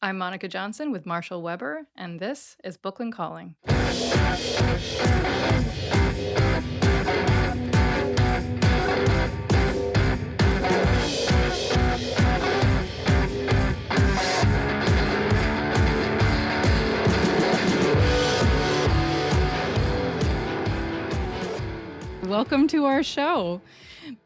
I'm Monica Johnson with Marshall Weber, and this is Brooklyn Calling. Welcome to our show.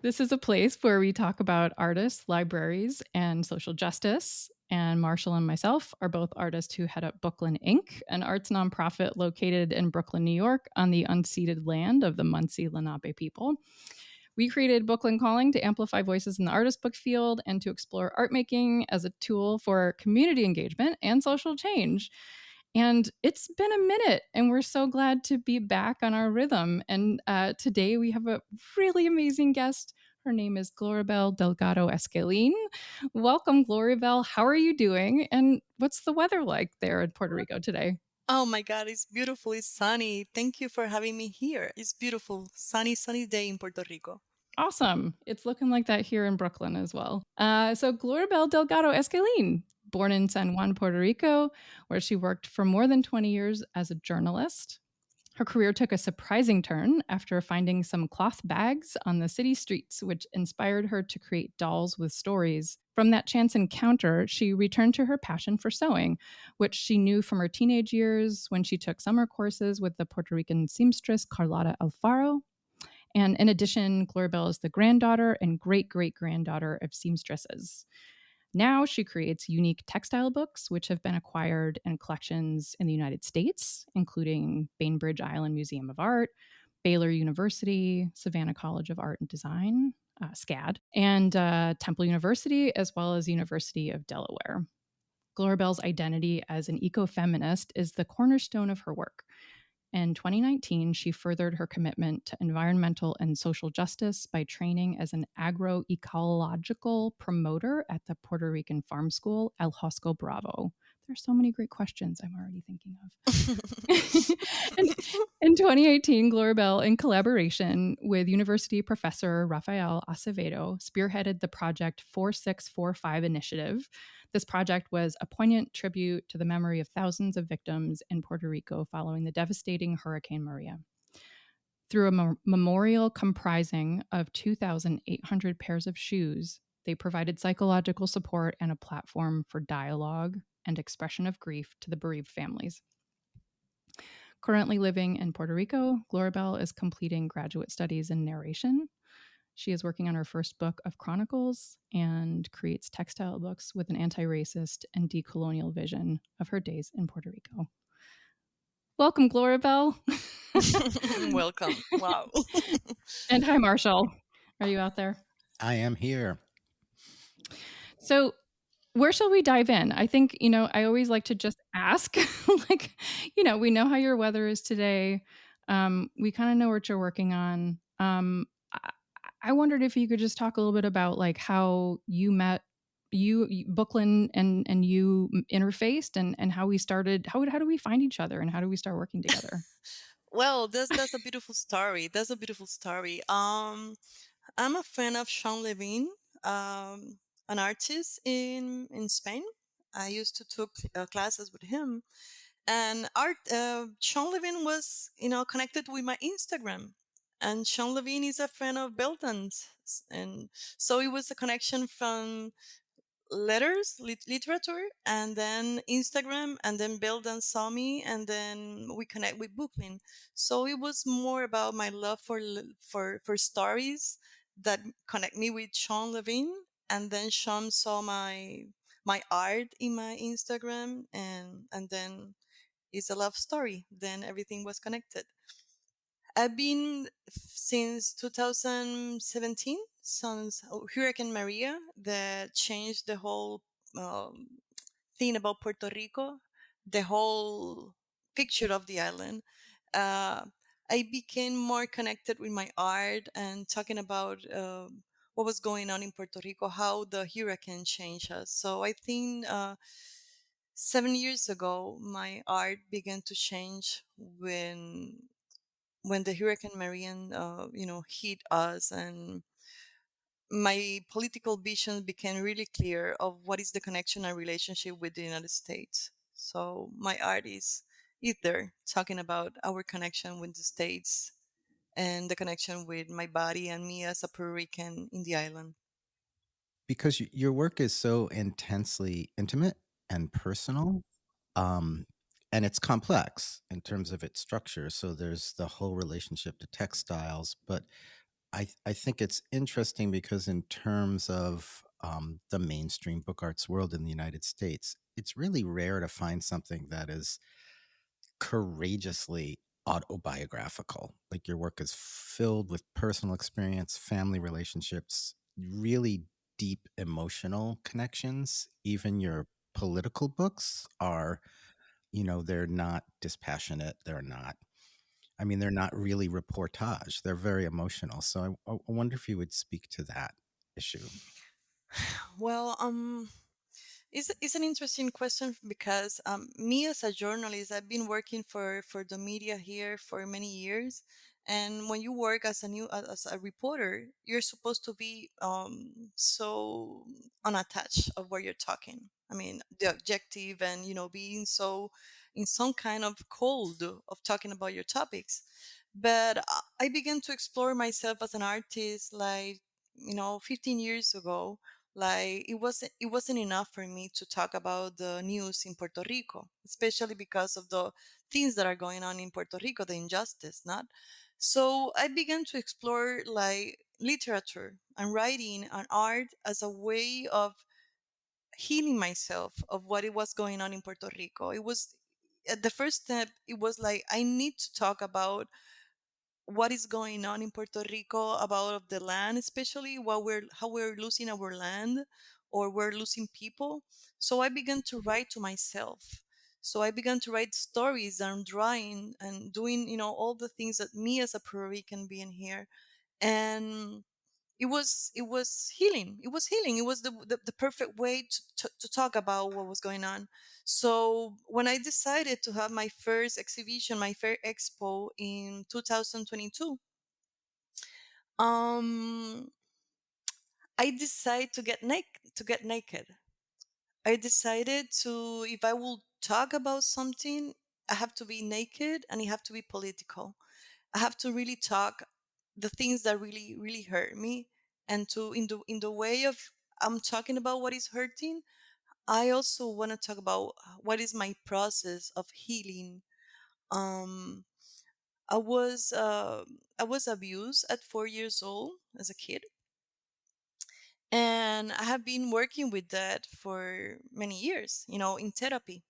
This is a place where we talk about artists, libraries, and social justice. And Marshall and myself are both artists who head up Brooklyn Inc., an arts nonprofit located in Brooklyn, New York, on the unceded land of the Munsee Lenape people. We created Brooklyn Calling to amplify voices in the artist book field and to explore art making as a tool for community engagement and social change. And it's been a minute, and we're so glad to be back on our rhythm. And today we have a really amazing guest. Her name is Gloribel Delgado Esquilín. Welcome, Gloribel. How are you doing? And what's the weather like there in Puerto Rico today? Oh my God, it's beautiful. It's sunny. Thank you for having me here. It's beautiful. Sunny day in Puerto Rico. Awesome. It's looking like that here in Brooklyn as well. So, Gloribel Delgado Esquilín, born in San Juan, Puerto Rico, where she worked for more than 20 years as a journalist. Her career took a surprising turn after finding some cloth bags on the city streets, which inspired her to create dolls with stories. From that chance encounter, she returned to her passion for sewing, which she knew from her teenage years when she took summer courses with the Puerto Rican seamstress Carlotta Alfaro. And in addition, Gloribel is the granddaughter and great great granddaughter of seamstresses. Now she creates unique textile books, which have been acquired in collections in the United States, including Bainbridge Island Museum of Art, Baylor University, Savannah College of Art and Design, SCAD, and Temple University, as well as University of Delaware. Gloribel's identity as an ecofeminist is the cornerstone of her work. In 2019, she furthered her commitment to environmental and social justice by training as an agroecological promoter at the Puerto Rican farm school El Hosco Bravo. There's so many great questions I'm already thinking of. And in 2018, Gloribel, in collaboration with university professor Rafael Acevedo, spearheaded the Project 4645 initiative. This project was a poignant tribute to the memory of thousands of victims in Puerto Rico following the devastating Hurricane Maria. Through a memorial comprising of 2,800 pairs of shoes, they provided psychological support and a platform for dialogue and expression of grief to the bereaved families. Currently living in Puerto Rico, Gloribel is completing graduate studies in narration. She is working on her first book of chronicles and creates textile books with an anti racist and decolonial vision of her days in Puerto Rico. Welcome, Gloribel. Welcome. Wow. And hi, Marshall. Are you out there? I am here. So, where shall we dive in? I think, I always like to just ask, like, we know how your weather is today. We kind of know what you're working on. I, I wondered if you could just talk a little bit about like how you met Brooklyn and you interfaced and how we started, how do we find each other and how do we start working together? Well, that's a beautiful story. That's a beautiful story. I'm a fan of Sean Levine, an artist in Spain. I used to took classes with him, and art. Sean Levine was connected with my Instagram, and Sean Levine is a fan of Belton's, and so it was a connection from literature, and then Instagram, and then Belden saw me, and then we connect with Brooklyn. So it was more about my love for stories that connect me with Sean Levine, and then Sean saw my art in my Instagram, and then it's a love story. Then everything was connected. I've been since 2017, since Hurricane Maria, that changed the whole thing about Puerto Rico, the whole picture of the island. Uh, I became more connected with my art and talking about what was going on in Puerto Rico, how the hurricane changed us. So I think 7 years ago, my art began to change when the Hurricane Marian, hit us, and my political vision became really clear of what is the connection and relationship with the United States. So my art is there talking about our connection with the States and the connection with my body and me as a Puerto Rican in the island. Because your work is so intensely intimate and personal, um, and it's complex in terms of its structure. So there's the whole relationship to textiles, but I think it's interesting because in terms of the mainstream book arts world in the United States, it's really rare to find something that is courageously autobiographical. Like your work is filled with personal experience, family relationships, really deep emotional connections. Even your political books are, they're not dispassionate. They're not, I mean, they're not really reportage. They're very emotional. So I wonder if you would speak to that issue. Well, it's an interesting question because me as a journalist, I've been working for the media here for many years, and when you work as as a reporter, you're supposed to be so unattached of where you're talking. I mean, the objective and being so in some kind of cold of talking about your topics. But I began to explore myself as an artist like 15 years ago. Like it wasn't enough for me to talk about the news in Puerto Rico, especially because of the things that are going on in Puerto Rico, the injustice, not. So I began to explore like literature and writing and art as a way of healing myself of what it was going on in Puerto Rico. It was at the first step, it was like I need to talk about what is going on in Puerto Rico about the land, especially what we're how we're losing our land or we're losing people. So I began to write to myself. So I began to write stories and drawing and doing, all the things that me as a Puerto Rican being here. And it was healing. It was healing. It was the perfect way to talk about what was going on. So when I decided to have my first exhibition, my first expo in 2022, um I decided to get naked. I decided to, if I will talk about something, I have to be naked and it have to be political. I have to really talk the things that really really hurt me, and to in the way of I'm talking about what is hurting. I also want to talk about what is my process of healing. Um, I was abused at 4 years old as a kid, and I have been working with that for many years. In therapy.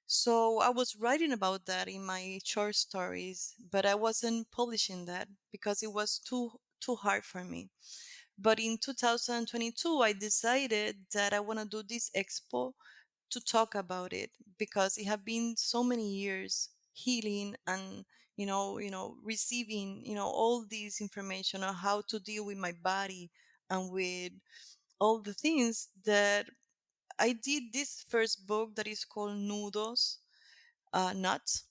So I was writing about that in my short stories, but I wasn't publishing that because it was too hard for me. But in 2022, I decided that I want to do this expo to talk about it because it have been so many years healing and receiving all this information on how to deal with my body and with all the things that I did. This first book that is called Nudos, Nuts,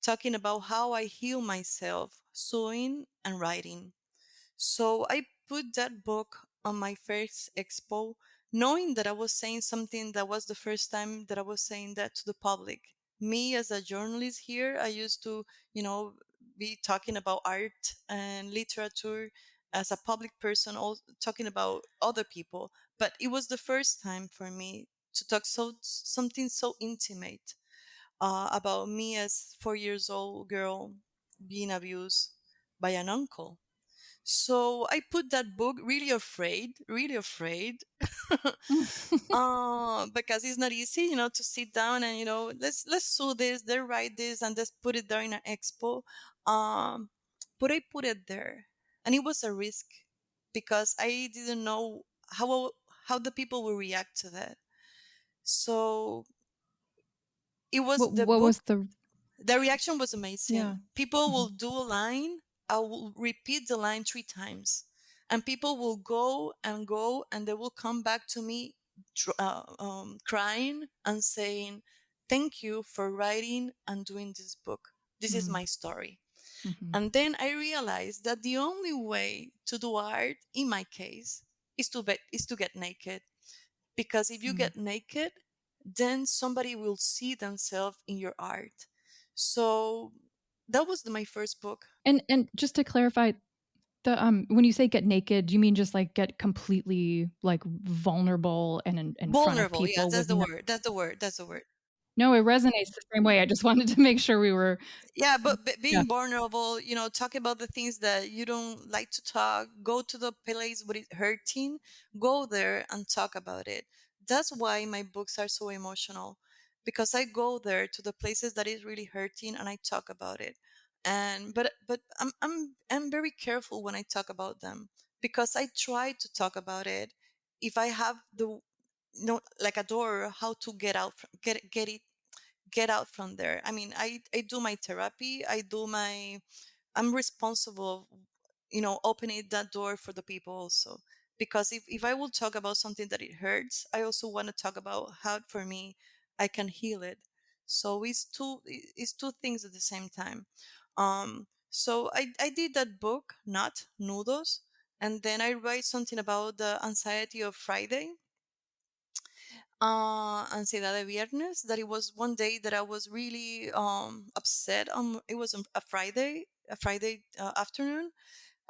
talking about how I heal myself sewing and writing. So I put that book on my first expo, knowing that I was saying something that was the first time that I was saying that to the public. Me as a journalist here, I used to, you know, be talking about art and literature as a public person, all talking about other people. But it was the first time for me to talk something so intimate about me as 4 years old girl being abused by an uncle. So I put that book really afraid, because it's not easy, to sit down and let's do this, let's write this, and let's put it there in an expo. Um, but I put it there, and it was a risk because I didn't know how the people will react to that. So it was the What was book. the The reaction was yeah. amazing. People will Mhm. do a line. I will repeat the line 3 times, and people will go, and they will come back to me, crying and saying, "Thank you for writing and doing this book. This is Mm. my story." Mhm. And then I realized that the only way to do art, in my case, is to get naked, because if you Mm. get naked, then somebody will see themselves in your art. So that was my first book. And just to clarify, the when you say get naked, do you mean just like get completely like vulnerable and in front of Vulnerable, yes, people with that's the no? word. That's the word. That's the word. No, it resonates the same way. I just wanted to make sure we were. Yeah, but Yeah. being vulnerable, talk about the things that you don't like to talk, go to the place where it's hurting, go there and talk about it. That's why my books are so emotional, because I go there to the places that is really hurting and I talk about it. And but I'm very careful when I talk about them, because I try to talk about it. If I have the, like a door, how to get out, get out from there. I mean, I do my therapy, I'm responsible, opening that door for the people also. Because if I will talk about something that it hurts, I also want to talk about how for me I can heal it. So it's two things at the same time. So I did that book, not Nudos, and then I write something about the anxiety of Friday, Ansiedad de Viernes, that it was one day that I was really upset. It was a Friday afternoon.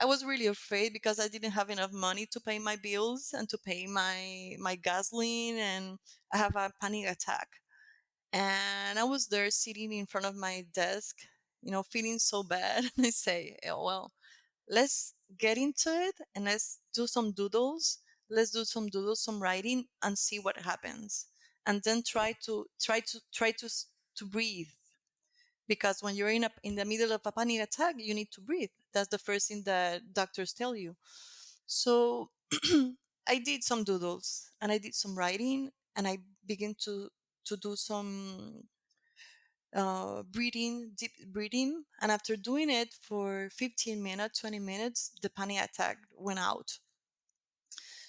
I was really afraid because I didn't have enough money to pay my bills and to pay my gasoline, and I have a panic attack. And I was there sitting in front of my desk, feeling so bad. And I say, "Oh, well, let's get into it and let's do some doodles. Let's do some doodles, some writing, and see what happens. And then try to breathe, because when you're in the middle of a panic attack, you need to breathe. That's the first thing that doctors tell you." So I did some doodles and I did some writing, and I began to do some deep breathing. And after doing it for 15 minutes, 20 minutes, the panic attack went out.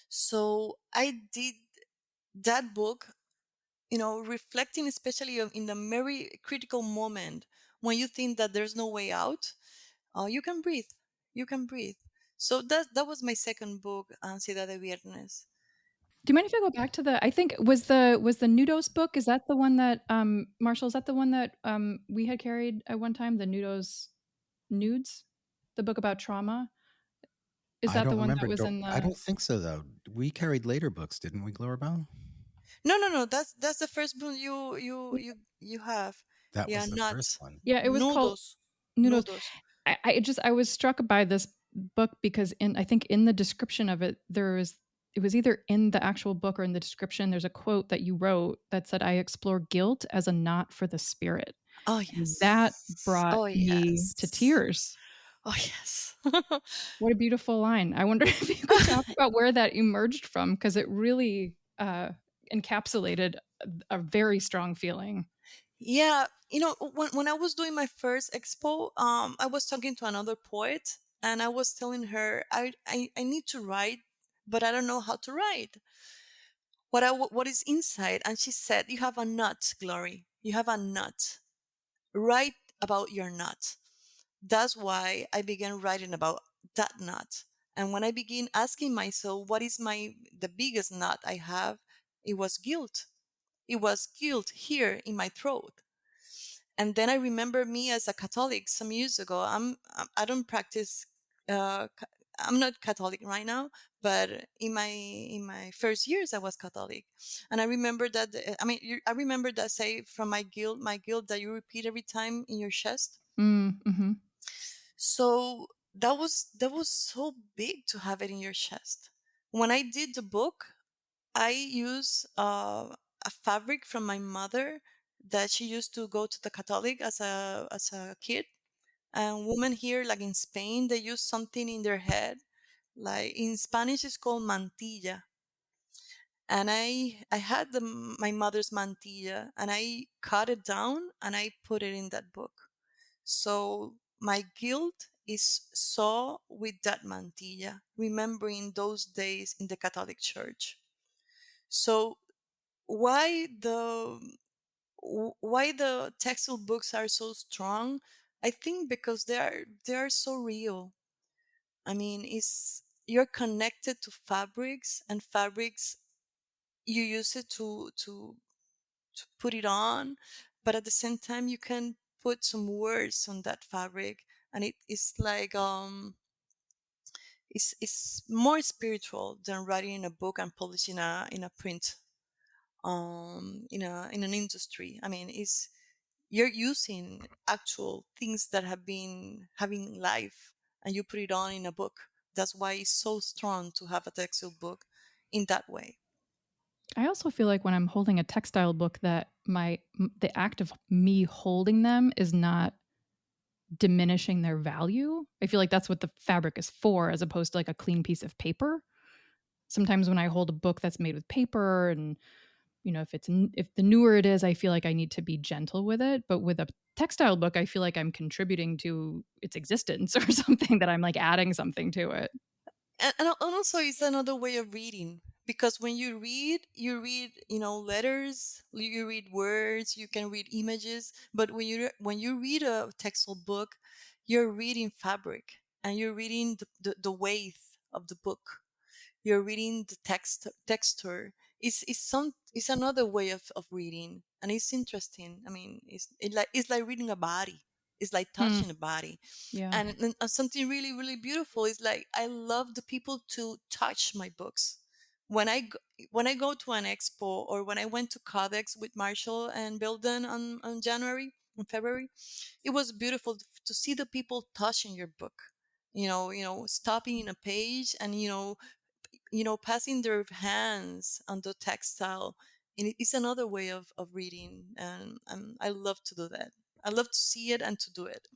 So I did that book, reflecting especially in the very critical moment when you think that there's no way out. You can breathe. You can breathe. So that was my second book, Ansiedad de Viernes. Do you mind if I go back to the? I think was the Nudos book. Is that the one that Marshall? Is that the one that we had carried at one time? The Nudos nudes, the book about trauma. Is I that the don't one remember. that was in I the? don't think so, though. We carried later books, didn't we, Gloribel? No, no, no. That's the first book you have. That Yeah, was the not first one. Yeah, it was called nudos. Nudos. Nudos. I was struck by this book because I think in the description of it it was either in the actual book or in the description there's a quote that you wrote that said, "I explore guilt as a knot for the spirit." Oh And that yes. brought Oh me to yes. tears. Oh yes. What a beautiful line. I wonder if you could talk about where that emerged from, because it really encapsulated a very strong feeling. Yeah, when I was doing my first expo, I was talking to another poet, and I was telling her I need to write, but I don't know how to write. What is inside? And she said, "You have a nut, Glory. You have a nut. Write about your nut." That's why I began writing about that nut. And when I began asking myself, what is the biggest nut I have? It was guilt. It was guilt here in my throat. And then I remember me as a Catholic some years ago. I don't practice. I'm not Catholic right now, but in my first years I was Catholic, and I remember that. I mean, I remember that say from my guilt that you repeat every time in your chest. Mm-hmm. So that was so big to have it in your chest. When I did the book, I use a fabric from my mother that she used to go to the Catholic as a kid. And women here, like in Spain, they use something in their head. Like in Spanish, it's called mantilla. And I had my mother's mantilla, and I cut it down and I put it in that book. So my guilt is saw with that mantilla, remembering those days in the Catholic Church. So why the textile books are so strong? I think because they are so real. I mean, you're connected to fabrics, and fabrics, you use it to put it on, but at the same time you can put some words on that fabric, and it is like it's more spiritual than writing in a book and publishing in a print, in an industry. I mean, it's you're using actual things that have been having life, and you put it on in a book. That's why it's so strong to have a textile book in that way. I also feel like when I'm holding a textile book that the act of me holding them is not diminishing their value. I feel like that's what the fabric is for, as opposed to like a clean piece of paper. Sometimes when I hold a book that's made with paper, and if the newer it is, I feel like I need to be gentle with it. But with a textile book, I feel like I'm contributing to its existence or something, that I'm like adding something to it. And also it's another way of reading, because when you read, letters, you read words, you can read images, but when you read a textile book, you're reading fabric, and you're reading the weight of the book, you're reading the texture. It's another way of reading, and it's interesting. I mean, it's like reading a body, it's like Hmm. touching a body. Yeah. And something really really beautiful is like, I love the people to touch my books. when i go, when I go to an expo, or when I went to Codex with Marshall and Bilden on February, it was beautiful to see the people touching your book, stopping in a page, and passing their hands on the textile. And it's another way of reading, and I love to do that. I love to see it and to do it.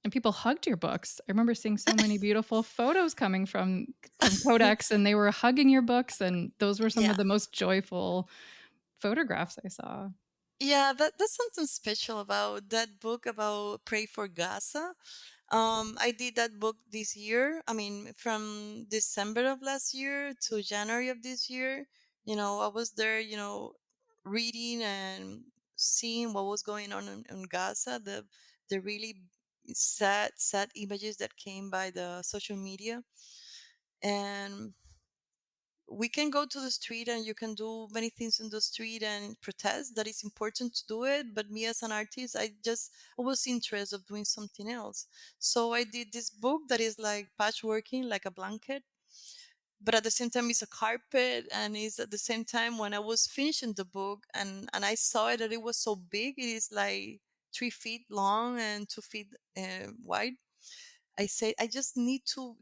And people hugged your books. I remember seeing so many beautiful photos coming from Codex, and they were hugging your books, and those were some Yeah. of the most joyful photographs I saw. Yeah, that's something special about that book about Pray for Gaza. I did that book this year. I mean, from December of last year to January of this year. I was there, reading and seeing what was going on in Gaza, the really sad images that came by the social media. And we can go to the street, and you can do many things in the street and protest. That is important to do it, but me as an artist, I was interested of doing something else. So I did this book that is like patchworking, like a blanket, but at the same time it's a carpet, and it's at the same time, when I was finishing the book, and I saw it, that it was so big. It is like 3 feet long and 2 feet wide. I say I just need to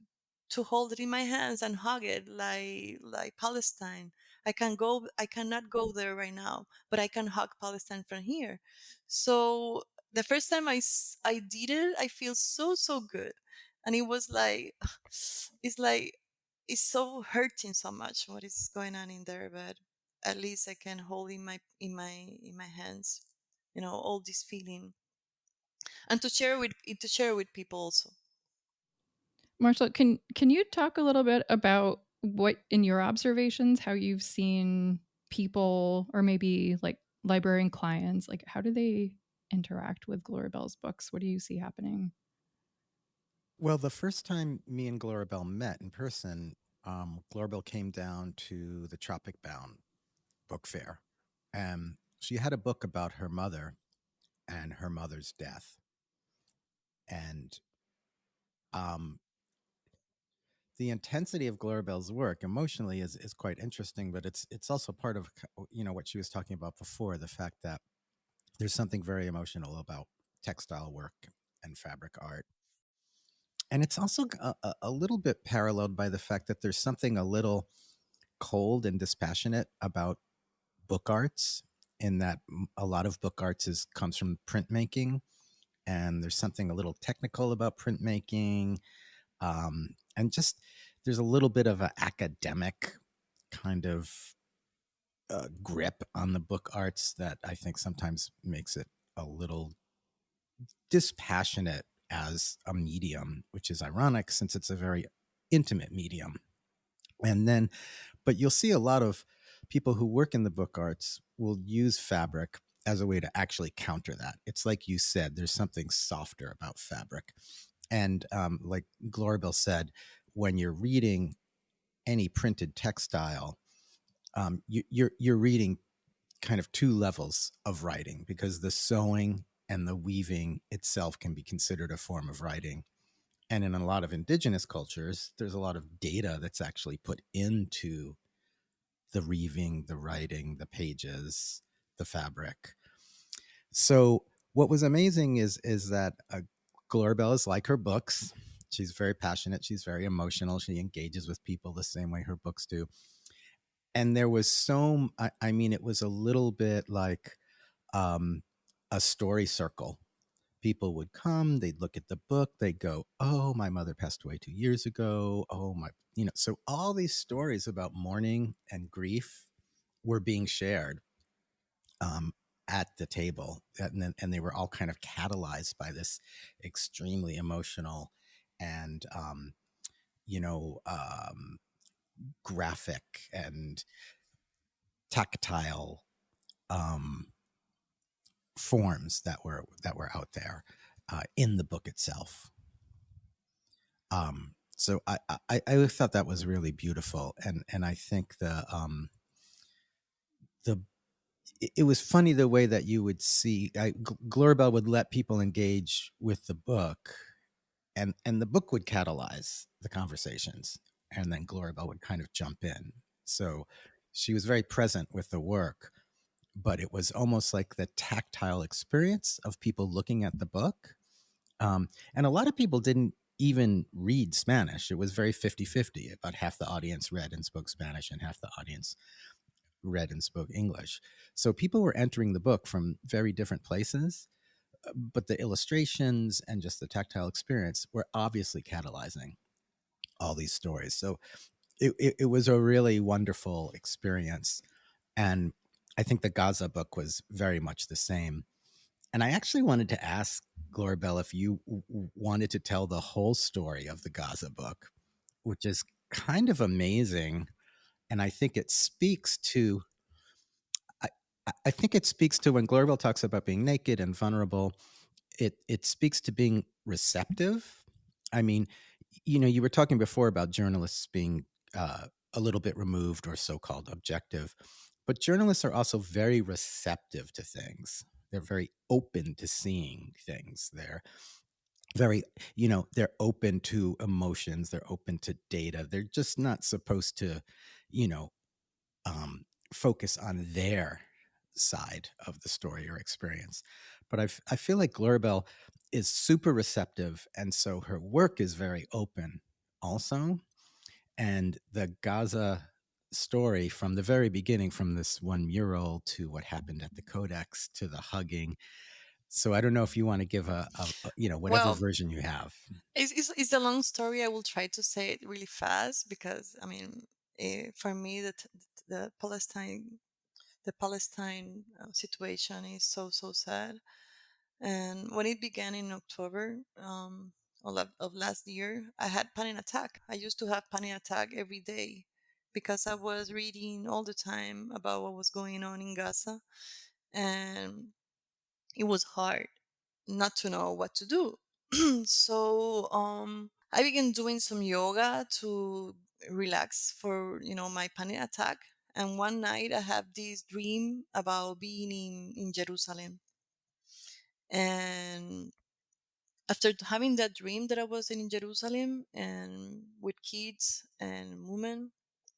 hold it in my hands and hug it, like Palestine. I cannot go there right now, but I can hug Palestine from here. So the first time I did it, I feel so good. And it was like it's like it's so hurting so much what is going on in there, but at least I can hold in my hands, all this feeling, and to share with people also. Marshall, can you talk a little bit about what, in your observations, how you've seen people, or maybe like librarian clients, like how do they interact with Gloribel's books? What do you see happening? Well, the first time me and Gloribel met in person, Gloribel came down to the Tropic Bound book fair. And she had a book about her mother and her mother's death. And um, the intensity of Gloribel's work emotionally is quite interesting, but it's also part of what she was talking about before, the fact that there's something very emotional about textile work and fabric art. And it's also a little bit paralleled by the fact that there's something a little cold and dispassionate about book arts, in that a lot of book arts comes from printmaking, and there's something a little technical about printmaking, and just there's a little bit of an academic kind of grip on the book arts that I think sometimes makes it a little dispassionate as a medium, which is ironic since it's a very intimate medium. And then, but you'll see a lot of people who work in the book arts will use fabric as a way to actually counter that. It's like you said, there's something softer about fabric. And like Gloribel said, when you're reading any printed textile, you're reading kind of two levels of writing, because the sewing and the weaving itself can be considered a form of writing. And in a lot of indigenous cultures, there's a lot of data that's actually put into the reeving, the writing, the pages, the fabric. So what was amazing is that Gloribel is like her books. She's very passionate. She's very emotional. She engages with people the same way her books do. And there was I mean, it was a little bit like um, a story circle. People would come, they'd look at the book, they'd go, "Oh, my mother passed away 2 years ago. Oh, my," so all these stories about mourning and grief were being shared um, at the table. And they were all kind of catalyzed by this extremely emotional and, you know, um, graphic and tactile um, forms that were out there in the book itself. So I thought that was really beautiful, and I think the it was funny the way that you would see Gloribel would let people engage with the book, and the book would catalyze the conversations, and then Gloribel would kind of jump in. So she was very present with the work, but it was almost like the tactile experience of people looking at the book. And a lot of people didn't even read Spanish. It was very 50-50. About half the audience read and spoke Spanish, and half the audience read and spoke English. So people were entering the book from very different places, but the illustrations and just the tactile experience were obviously catalyzing all these stories. So it was a really wonderful experience. And I think the Gaza book was very much the same. And I actually wanted to ask Gloribel if you wanted to tell the whole story of the Gaza book, which is kind of amazing. And I think it speaks to, I, I think it speaks to when Gloribel talks about being naked and vulnerable, it speaks to being receptive. I mean, you were talking before about journalists being a little bit removed or so-called objective, but journalists are also very receptive to things. They're very open to seeing things. They're very, they're open to emotions. They're open to data. They're just not supposed to, you know, focus on their side of the story or experience. But I feel like Gloribel is super receptive, and so her work is very open also. And the Gaza story from the very beginning, from this one mural to what happened at the Codex to the hugging. So I don't know if you want to give whatever Well, version you have. it's a long story. I will try to say it really fast because I mean, for me, the Palestine situation is so sad. And when it began in October of last year, I had panic attack. I used to have panic attack every day because I was reading all the time about what was going on in Gaza, and it was hard not to know what to do. So I began doing some yoga to relax for my panic attack. And one night I have this dream about being in Jerusalem. And after having that dream that I was in Jerusalem and with kids and women,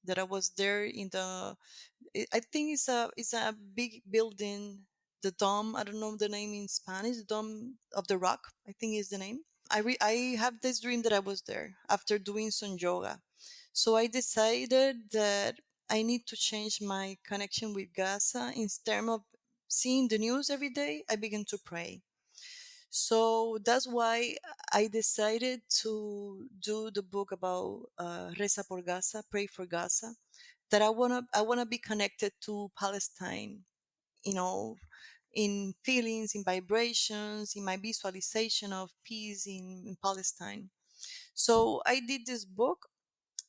that I was there in I think it's a big building, the dome. I don't know the name in Spanish. The Dome of the Rock, I think is the name. I have this dream that I was there after doing some yoga. So I decided that I need to change my connection with Gaza. Instead of seeing the news every day, I began to pray. So that's why I decided to do the book about Reza por Gaza, Pray for Gaza. That I wanna be connected to Palestine, you know, in feelings, in vibrations, in my visualization of peace in Palestine. So I did this book,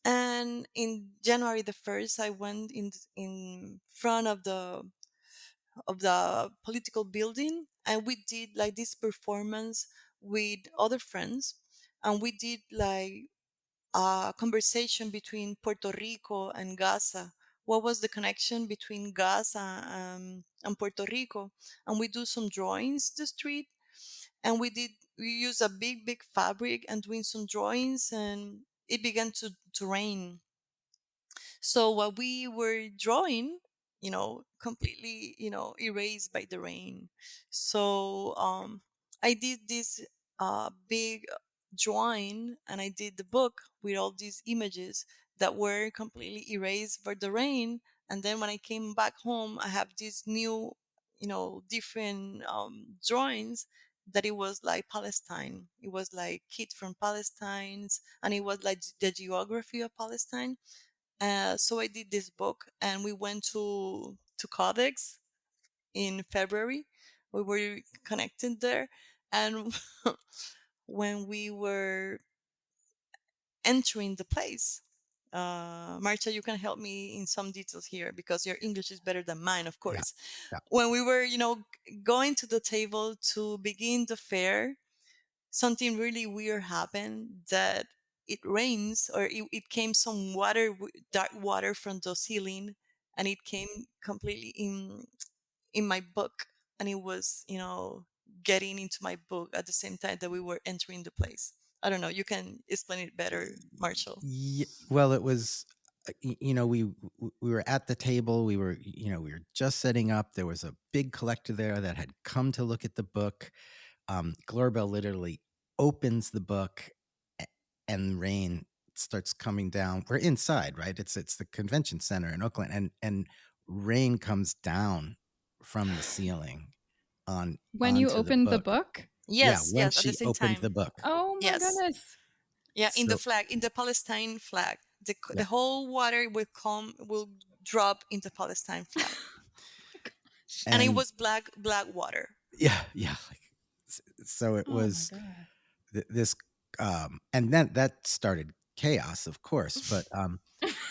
and in January the 1st, I went in front of the political building, and we did like this performance with other friends, and we did like a conversation between Puerto Rico and Gaza. What was the connection between Gaza and Puerto Rico? And we do some drawings the street, and we use a big fabric and doing some drawings, and it began to rain. So what we were drawing, completely, erased by the rain. So I did this big drawing, and I did the book with all these images that were completely erased by the rain. And then when I came back home, I have these new, different drawings that it was like Palestine. It was like kids from Palestine, and it was like the geography of Palestine. So I did this book, and we went to Codex in February. We were connected there, and when we were entering the place, Marcia, you can help me in some details here because your English is better than mine, of Yeah. course. Yeah. When we were, going to the table to begin the fair, something really weird happened, that it rains, or it came some water, dark water from the ceiling, and it came completely in my book, and it was, getting into my book at the same time that we were entering the place. I don't know, you can explain it better, Marshall. Well, it was, we were at the table. We were just setting up. There was a big collector there that had come to look at the book. Gloribel literally opens the book, and rain starts coming down. We're inside, right? It's the convention center in Oakland, and rain comes down from the ceiling When you onto the opened the book. book? Yeah, Yes, when yes, at the she same opened the time. book. Oh my Yes. goodness. Yeah, in the So flag, in the Palestine flag, the yeah, whole water will drop into Palestine flag, and it and was black water. yeah, like, so it Oh my was god. this, and then that started chaos, of course, but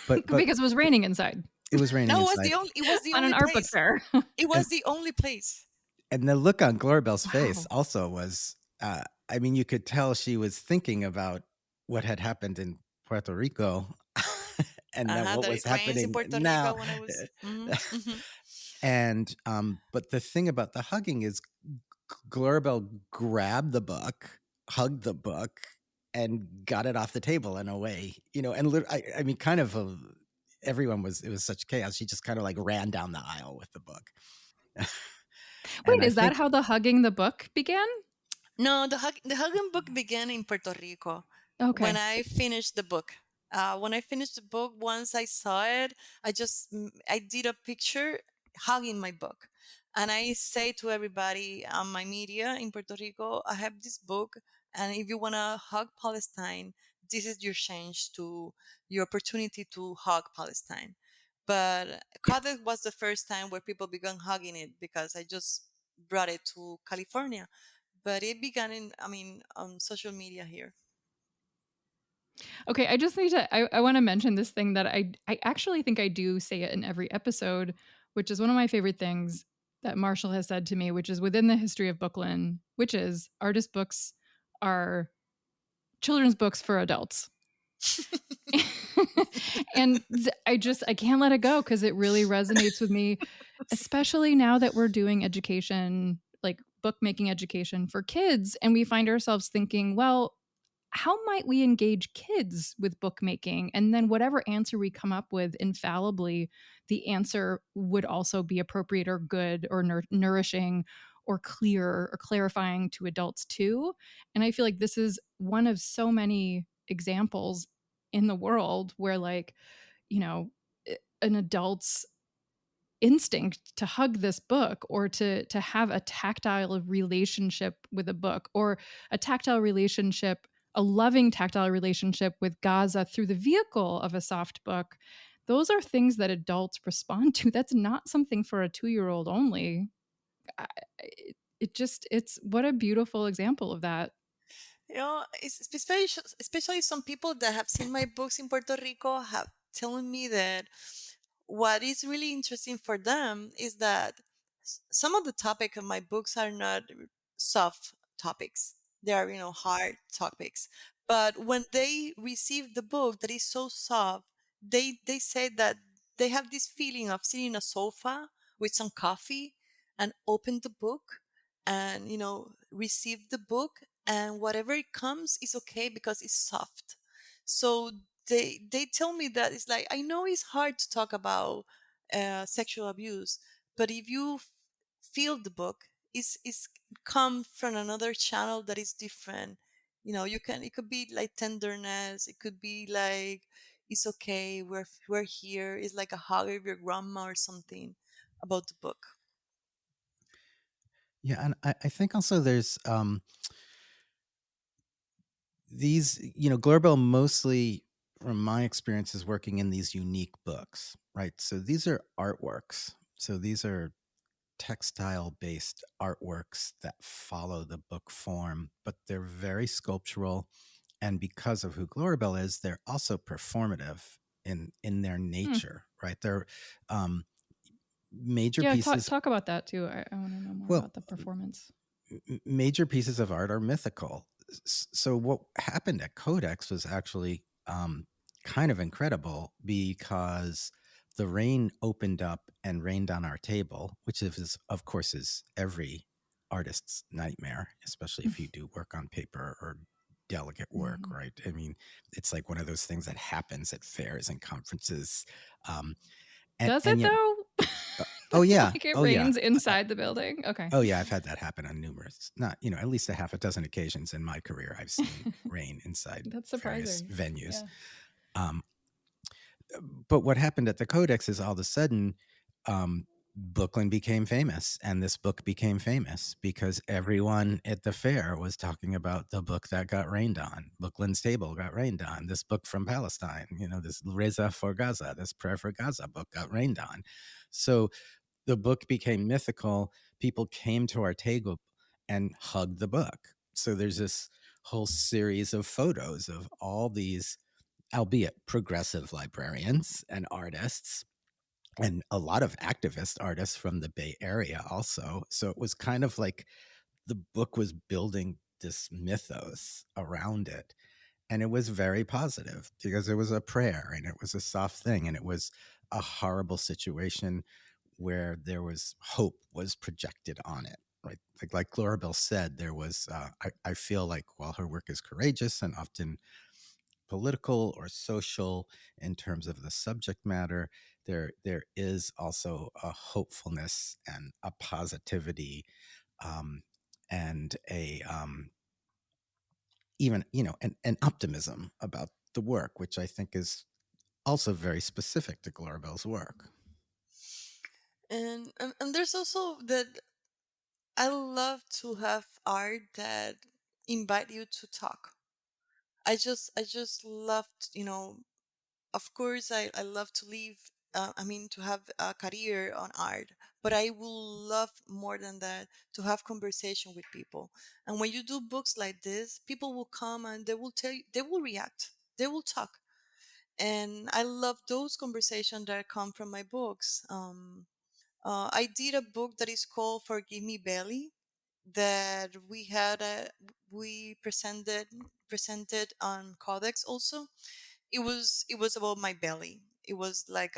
Because it was raining inside it was raining No, inside, it was the on an only art book place. fair. It and was the only place. and the look on Gloribel's face Wow. also was, I mean, you could tell she was thinking about what had happened in Puerto Rico, and then what That was it rains in happening Puerto now. Rico when I was. And but the thing about the hugging is, Gloribel grabbed the book, hugged the book, and got it off the table in a way, and I mean, kind of everyone was, it was such chaos. She just kind of like ran down the aisle with the book. And Wait, I is that think, how the hugging the book began? No, the Hugging book began in Puerto Rico when Okay. I finished the book. When I finished the book, once I saw it, I did a picture hugging my book, and I say to everybody on my media in Puerto Rico, I have this book, and if you wanna hug Palestine, this is your chance to your opportunity to hug Palestine. But yeah. Qatar was the first time where people began hugging it because I just brought it to California, but it began in, I mean, on social media here. Okay, I just need to I want to mention this thing that I actually think I do say it in every episode, which is one of my favorite things that Marshall has said to me, which is within the history of Booklyn, which is artist books are children's books for adults. And I can't let it go because it really resonates with me, especially now that we're doing education, like bookmaking education for kids, and we find ourselves thinking, well, how might we engage kids with bookmaking? And then whatever answer we come up with, infallibly, the answer would also be appropriate or good or nourishing or clear or clarifying to adults too. And I feel like this is one of so many examples in the world where, like, you know, an adult's instinct to hug this book or to have a tactile relationship with a book, or a tactile relationship, a loving tactile relationship with Gaza through the vehicle of a soft book, those are things that adults respond to. That's not something for a 2-year-old only. It just, it's what a beautiful example of that. It's especially some people that have seen my books in Puerto Rico have telling me that what is really interesting for them is that some of the topic of my books are not soft topics. they are, hard topics. But when they receive the book that is so soft, they say that they have this feeling of sitting in a sofa with some coffee and open the book and, receive the book, and whatever it comes is okay because it's soft. So they tell me that it's like, I know it's hard to talk about sexual abuse, but if you feel the book, is come from another channel that is different. You can, it could be like tenderness, it could be like, it's okay, we're here. It's like a hug of your grandma or something about the book. Yeah, and I think also there's these, Gloribel mostly, from my experiences working in these unique books, right? So these are artworks. So these are textile based artworks that follow the book form, but they're very sculptural. And because of who Gloribel is, they're also performative in their Hmm. nature, right? They're um, major Yeah, talk pieces. talk about that too. I want to know more Well, about the performance. major pieces of art are mythical. So what happened at Codex was actually kind of incredible, because the rain opened up and rained on our table, which is, of course, is every artist's nightmare, especially if you do work on paper or delicate work, Mhm. right? I mean, it's like one of those things that happens at fairs and conferences. Um, Does and it yet, though? oh yeah, Like it oh yeah. rains inside the building? Okay. Oh yeah, I've had that happen on numerous, not, at least a half a dozen occasions in my career. I've seen rain inside That's various surprising. venues. Yeah. Um, but what happened at the Codex is all of a sudden, um, Brooklyn became famous, and this book became famous because everyone at the fair was talking about the book that got rained on. Brooklyn's Table got rained on. This book from Palestine, this Reza for Gaza, this Prayer for Gaza book got rained on. So the book became mythical. People came to our table and hugged the book. So there's this whole series of photos of all these, albeit progressive librarians and artists, and a lot of activist artists from the Bay Area also. So it was kind of like the book was building this mythos around it. And it was very positive because it was a prayer and it was a soft thing and it was a horrible situation where there was hope was projected on it. Right. Like Gloribel said, there was, I feel like while her work is courageous and often political or social in terms of the subject matter, there is also a hopefulness and a positivity, um, and a even an optimism about the work, which I think is also very specific to Gloribel's work. And there's also that I love to have art that invite you to talk. I just loved, of course, I love to live, I mean, to have a career on art, but I will love more than that to have conversation with people. And when you do books like this, people will come and they will tell you, they will react, they will talk. And I love those conversations that come from my books. I did a book that is called Forgive Me Belly, that we presented on Codex also. It was about my belly. It was like,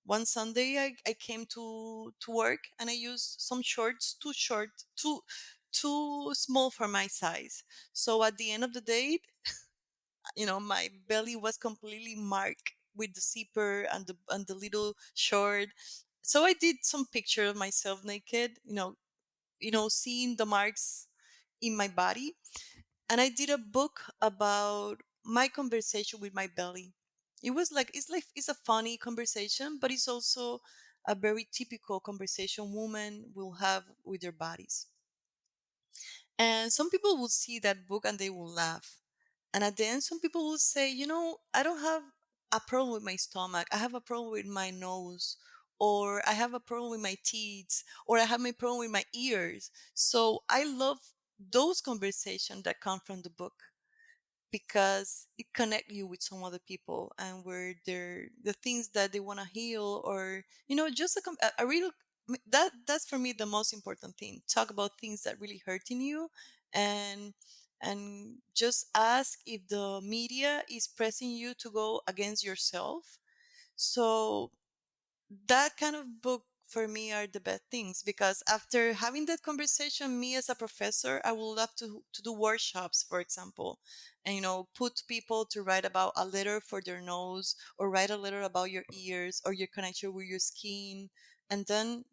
one Sunday I came to work and I used some shorts too short, too small for my size. So at the end of the day, my belly was completely marked with the zipper and the little short. So I did some picture of myself naked, seeing the marks in my body. And I did a book about my conversation with my belly. It's a funny conversation, but it's also a very typical conversation women will have with their bodies. And some people will see that book and they will laugh. And at the end, some people will say, I don't have a problem with my stomach. I have a problem with my nose, or I have a problem with my teeth, or I have my problem with my ears. So I love those conversations that come from the book because it connect you with some other people, and where they're the things that they want to heal, or just a real, that's for me the most important thing. Talk about things that really hurting you, and just ask if the media is pressing you to go against yourself. So that kind of book for me are the best things, because after having that conversation, me as a professor, I would love to do workshops, for example, and put people to write about a letter for their nose, or write a letter about your ears or your connection with your skin, and then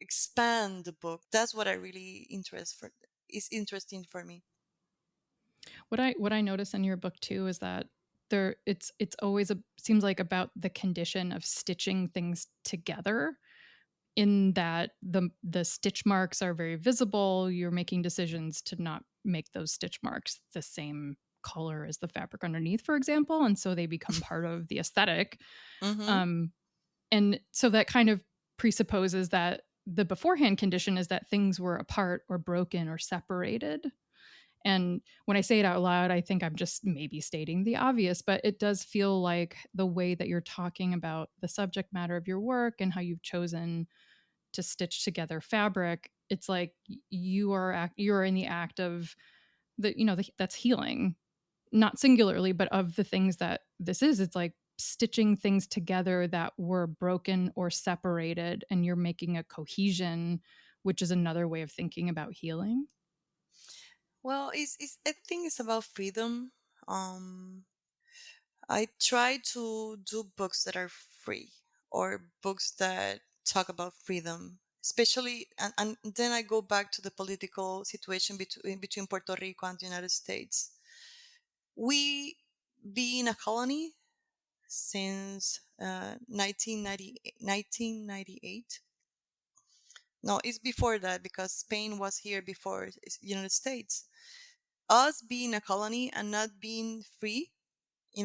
expand the book. That's what I really interest for is interesting for me. What I notice in your book too is that it's always seems like about the condition of stitching things together, in that the stitch marks are very visible. You're making decisions to not make those stitch marks the same color as the fabric underneath, for example, and so they become part of the aesthetic. Mm-hmm. Um, and so that kind of presupposes that the beforehand condition is that things were apart or broken or separated. And when I say it out loud, I think I'm just maybe stating the obvious, but it does feel like the way that you're talking about the subject matter of your work and how you've chosen to stitch together fabric. It's like you're in the act of that's healing, not singularly, but of the things that this is. It's like stitching things together that were broken or separated, and you're making a cohesion, which is another way of thinking about healing. Well, I think it's about freedom. um I try to do books that are free, or books that talk about freedom, especially, and then I go back to the political situation between Puerto Rico and the United States. We being a colony since 1998. No, it's before that, because Spain was here before United States. Us being a colony and not being free, we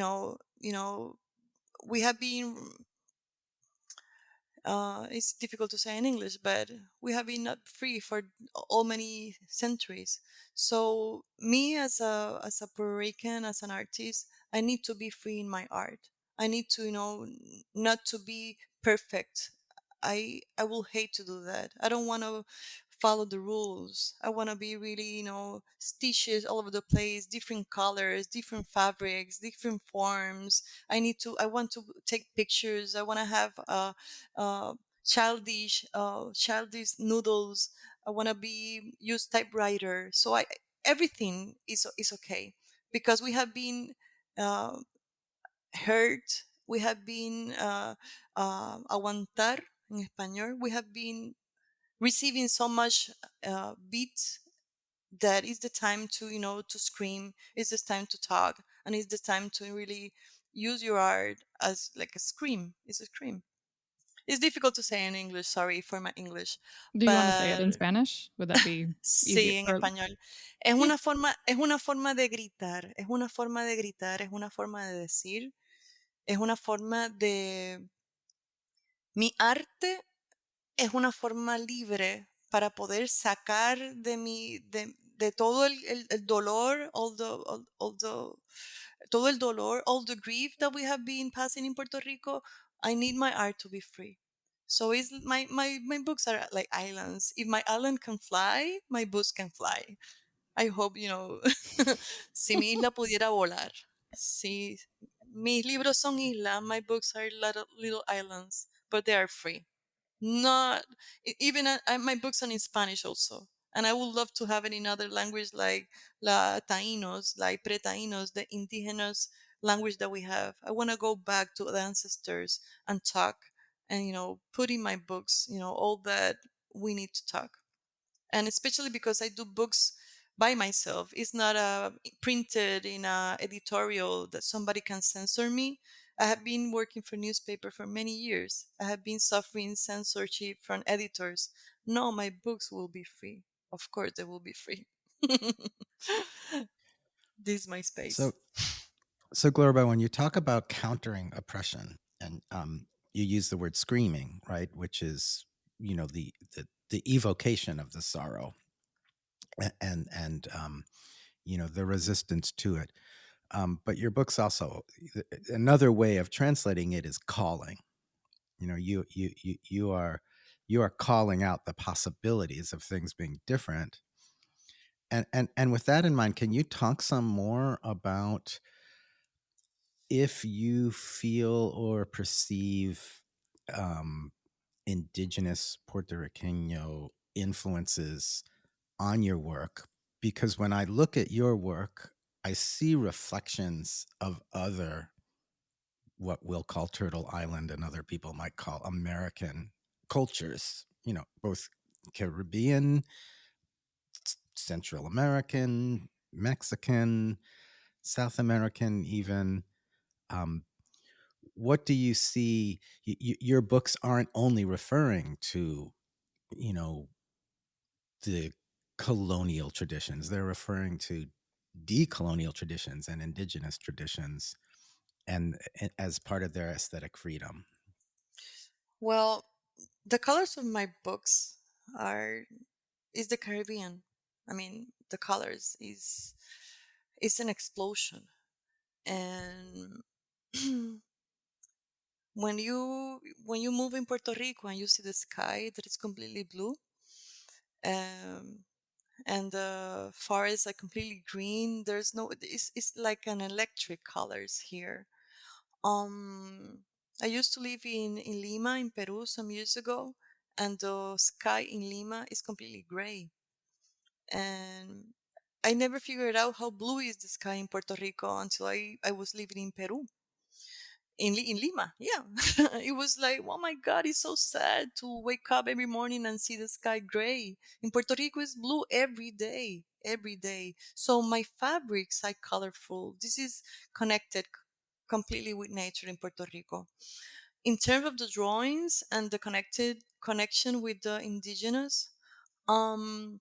have been, it's difficult to say in English, but we have been not free for all many centuries. So me as a Puerto Rican, as an artist, I need to be free in my art. I need to, not to be perfect. I will hate to do that. I don't want to follow the rules. I want to be really, stitches all over the place, different colors, different fabrics, different forms. I want to take pictures. I want to have uh, childish noodles. I want to be use typewriter. So everything is okay, because we have been uh, hurt. We have been aguantar in español. We have been receiving so much beat, that is the time to to scream. It's the time to talk, and it's the time to really use your art as like a scream. It's a scream. It's difficult to say in English. Sorry for my English, Do you want to say it in but Spanish? Would that be easier? sí, en Or español. Es una forma de gritar, es una forma de gritar, es una forma de decir, es una forma de... Mi arte es una forma libre para poder sacar de todo el dolor, todo el dolor, all the grief that we have been passing in Puerto Rico. I need my art to be free. So it's my books are like islands. If my island can fly, my books can fly. I hope, si mi isla pudiera volar. Si mis libros son islas, my books are little islands, but they are free. Not even my books are in Spanish also, and I would love to have it in other language, like la Taínos, like pre-Taínos, the indigenous language that we have. I want to go back to the ancestors and talk, and put in my books, all that we need to talk. And especially because I do books by myself. It's not printed in a editorial that somebody can censor me. I have been working for newspaper for many years. I have been suffering censorship from editors. No, my books will be free. Of course, they will be free. This is my So, space. so Glorba, when you talk about countering oppression, and you use the word screaming, right, which is the evocation of the sorrow, and the resistance to it. But your book's also another way of translating it is calling. You are calling out the possibilities of things being different, And with that in mind, can you talk some more about if you feel or perceive um, indigenous Puerto Rican influences on your work? Because when I look at your work, I see reflections of other, what we'll call Turtle Island and other people might call American cultures, both Caribbean, Central American, Mexican, South American, even. Um, what do you see? Your books aren't only referring to, you know, the colonial traditions, they're referring to decolonial traditions and indigenous traditions and as part of their aesthetic freedom. Well, the colors of my books are is the Caribbean. I mean, the colors is an explosion. And when you move in Puerto Rico and you see the sky that is completely blue, um, and the forest are completely green, there's no it's like an electric colors here. Um, I used to live in Lima, in Peru, some years ago, and the sky in Lima is completely gray. And I never figured out how blue is the sky in Puerto Rico until I was living in Peru, in Lima. Yeah, it was like, oh my God, it's so sad to wake up every morning and see the sky gray. In Puerto Rico, it's blue every day, every day. So my fabrics are colorful. This is connected completely with nature in Puerto Rico. In terms of the drawings and the connected connection with the indigenous, um,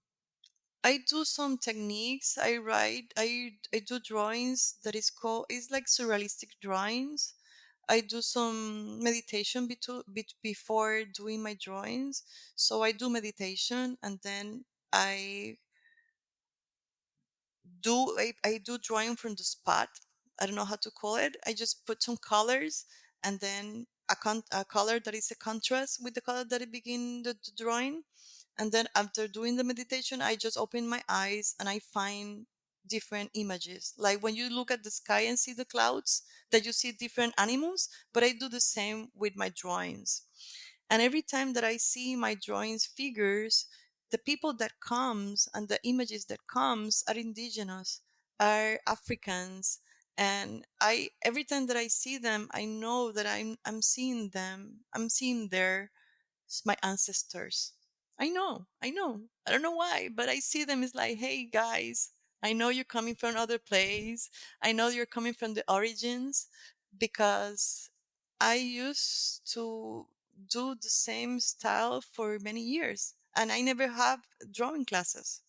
I do some techniques. I do drawings that is called, it's like surrealistic drawings. I do some meditation before doing my drawings. So I do meditation and then I I do drawing from the spot. I don't know how to call it. I just put some colors and then a color that is a contrast with the color that I begin the drawing. And then after doing the meditation, I just open my eyes and I find different images. Like when you look at the sky and see the clouds, that you see different animals, but I do the same with my drawings. And every time that I see my drawings figures, the people that comes and the images that comes are indigenous, are Africans. And I every time that I see them, I know that I'm seeing them. I'm seeing my ancestors. I know. I don't know why, but I see them. It's like, hey guys, I know you're coming from another place. I know you're coming from the origins because I used to do the same style for many years and I never have drawing classes.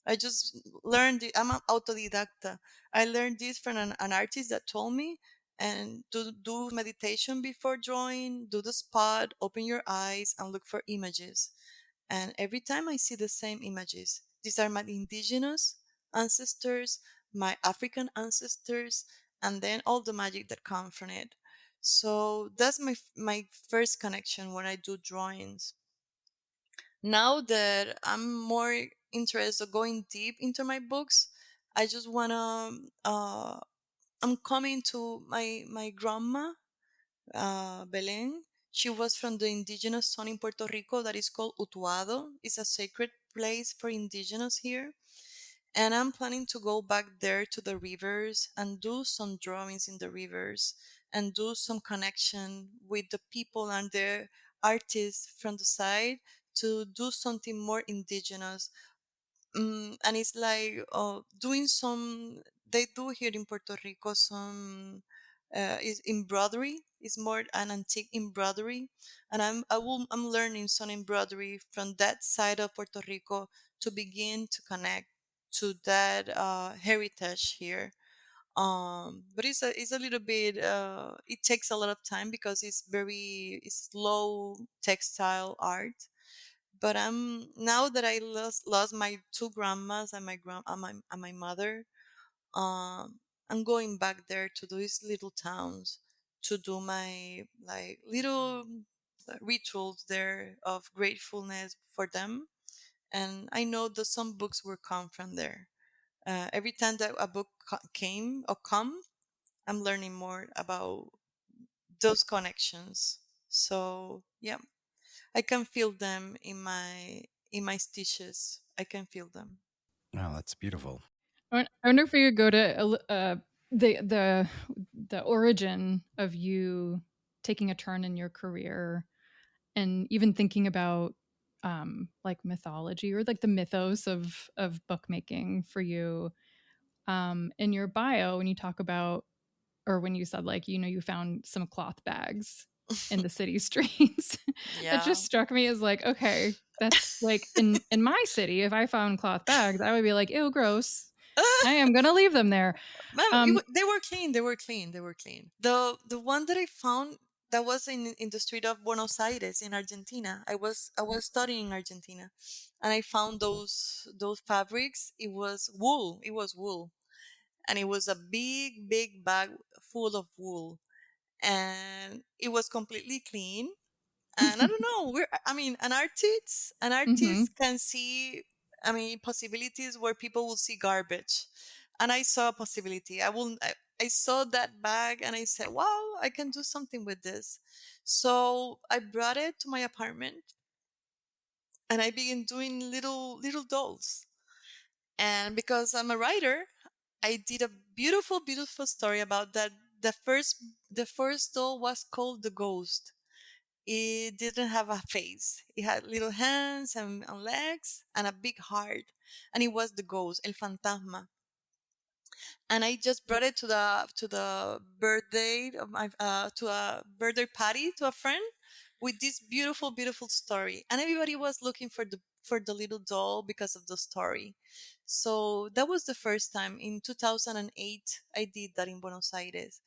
I just learned it. I'm an autodidacta. I learned this from an artist that told me and to do meditation before drawing, do the spot, open your eyes and look for images. And every time I see the same images, these are my indigenous ancestors, my African ancestors, and then all the magic that comes from it. So that's my first connection when I do drawings. Now that I'm more interested going deep into my books, I just wanna I'm coming to my grandma, Belen. She was from the indigenous zone in Puerto Rico that is called Utuado. It's a sacred place for indigenous here. And I'm planning to go back there to the rivers and do some drawings in the rivers and do some connection with the people and the artists from the side to do something more indigenous. And it's like doing some, they do here in Puerto Rico some is embroidery. It's more an antique embroidery, and I'm learning some embroidery from that side of Puerto Rico to begin to connect to that heritage here. But it's a little bit it takes a lot of time because it's slow textile art. But now that I lost my two grandmas and my mother, I'm going back there to these little towns to do my like little rituals there of gratefulness for them and I know that some books will come from there. Every time that a book came or come, I'm learning more about those connections. So yeah, I can feel them in my stitches. I can feel them. Oh, that's beautiful. I wonder if we could go to the the origin of you taking a turn in your career, and even thinking about like mythology, or like the mythos of bookmaking for you. In your bio, when you talk about, or when you said, like, you found some cloth bags in the city streets, that Yeah. just struck me as like, okay, that's like, in my city, if I found cloth bags, I would be like, ew, gross. I am gonna leave them there. Man, Um, they were clean. They were clean. They were clean. The one that I found that was in the street of Buenos Aires in Argentina. I was studying in Argentina, and I found those fabrics. It was wool. It was wool, and it was a big bag full of wool, and it was completely clean. And I don't know, we're I mean an mhm. artist can see, I mean, possibilities where people will see garbage, and I saw a possibility. I saw that bag and I said, wow, I can do something with this. So I brought it to my apartment and I began doing little dolls. And because I'm a writer, I did a beautiful story about that. The first doll was called the Ghost. It didn't have a face. It had little hands and legs and a big heart. And it was the ghost, El Fantasma. And I just brought it to the birthday of my to a birthday party to a friend with this beautiful story. And everybody was looking for the little doll because of the story. So that was the first time in 2008 I did that in Buenos Aires.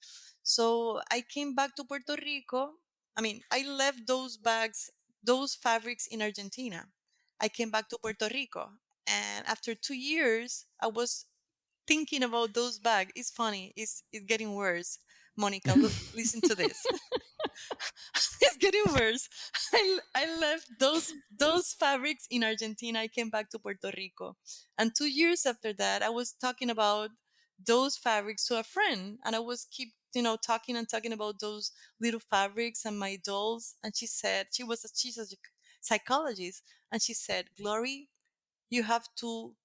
So I came back to Puerto Rico. I mean, I left those bags, those fabrics in Argentina. I came back to Puerto Rico. And after 2 years, I was thinking about those bags. It's funny. It's getting worse. Monica, look, listen to this. It's getting worse. I left those fabrics in Argentina. I came back to Puerto Rico, and 2 years after that, I was talking about those fabrics to a friend, and I was keep talking and talking about those little fabrics and my dolls. And she said she's a psychologist, and she said, Glory, you have to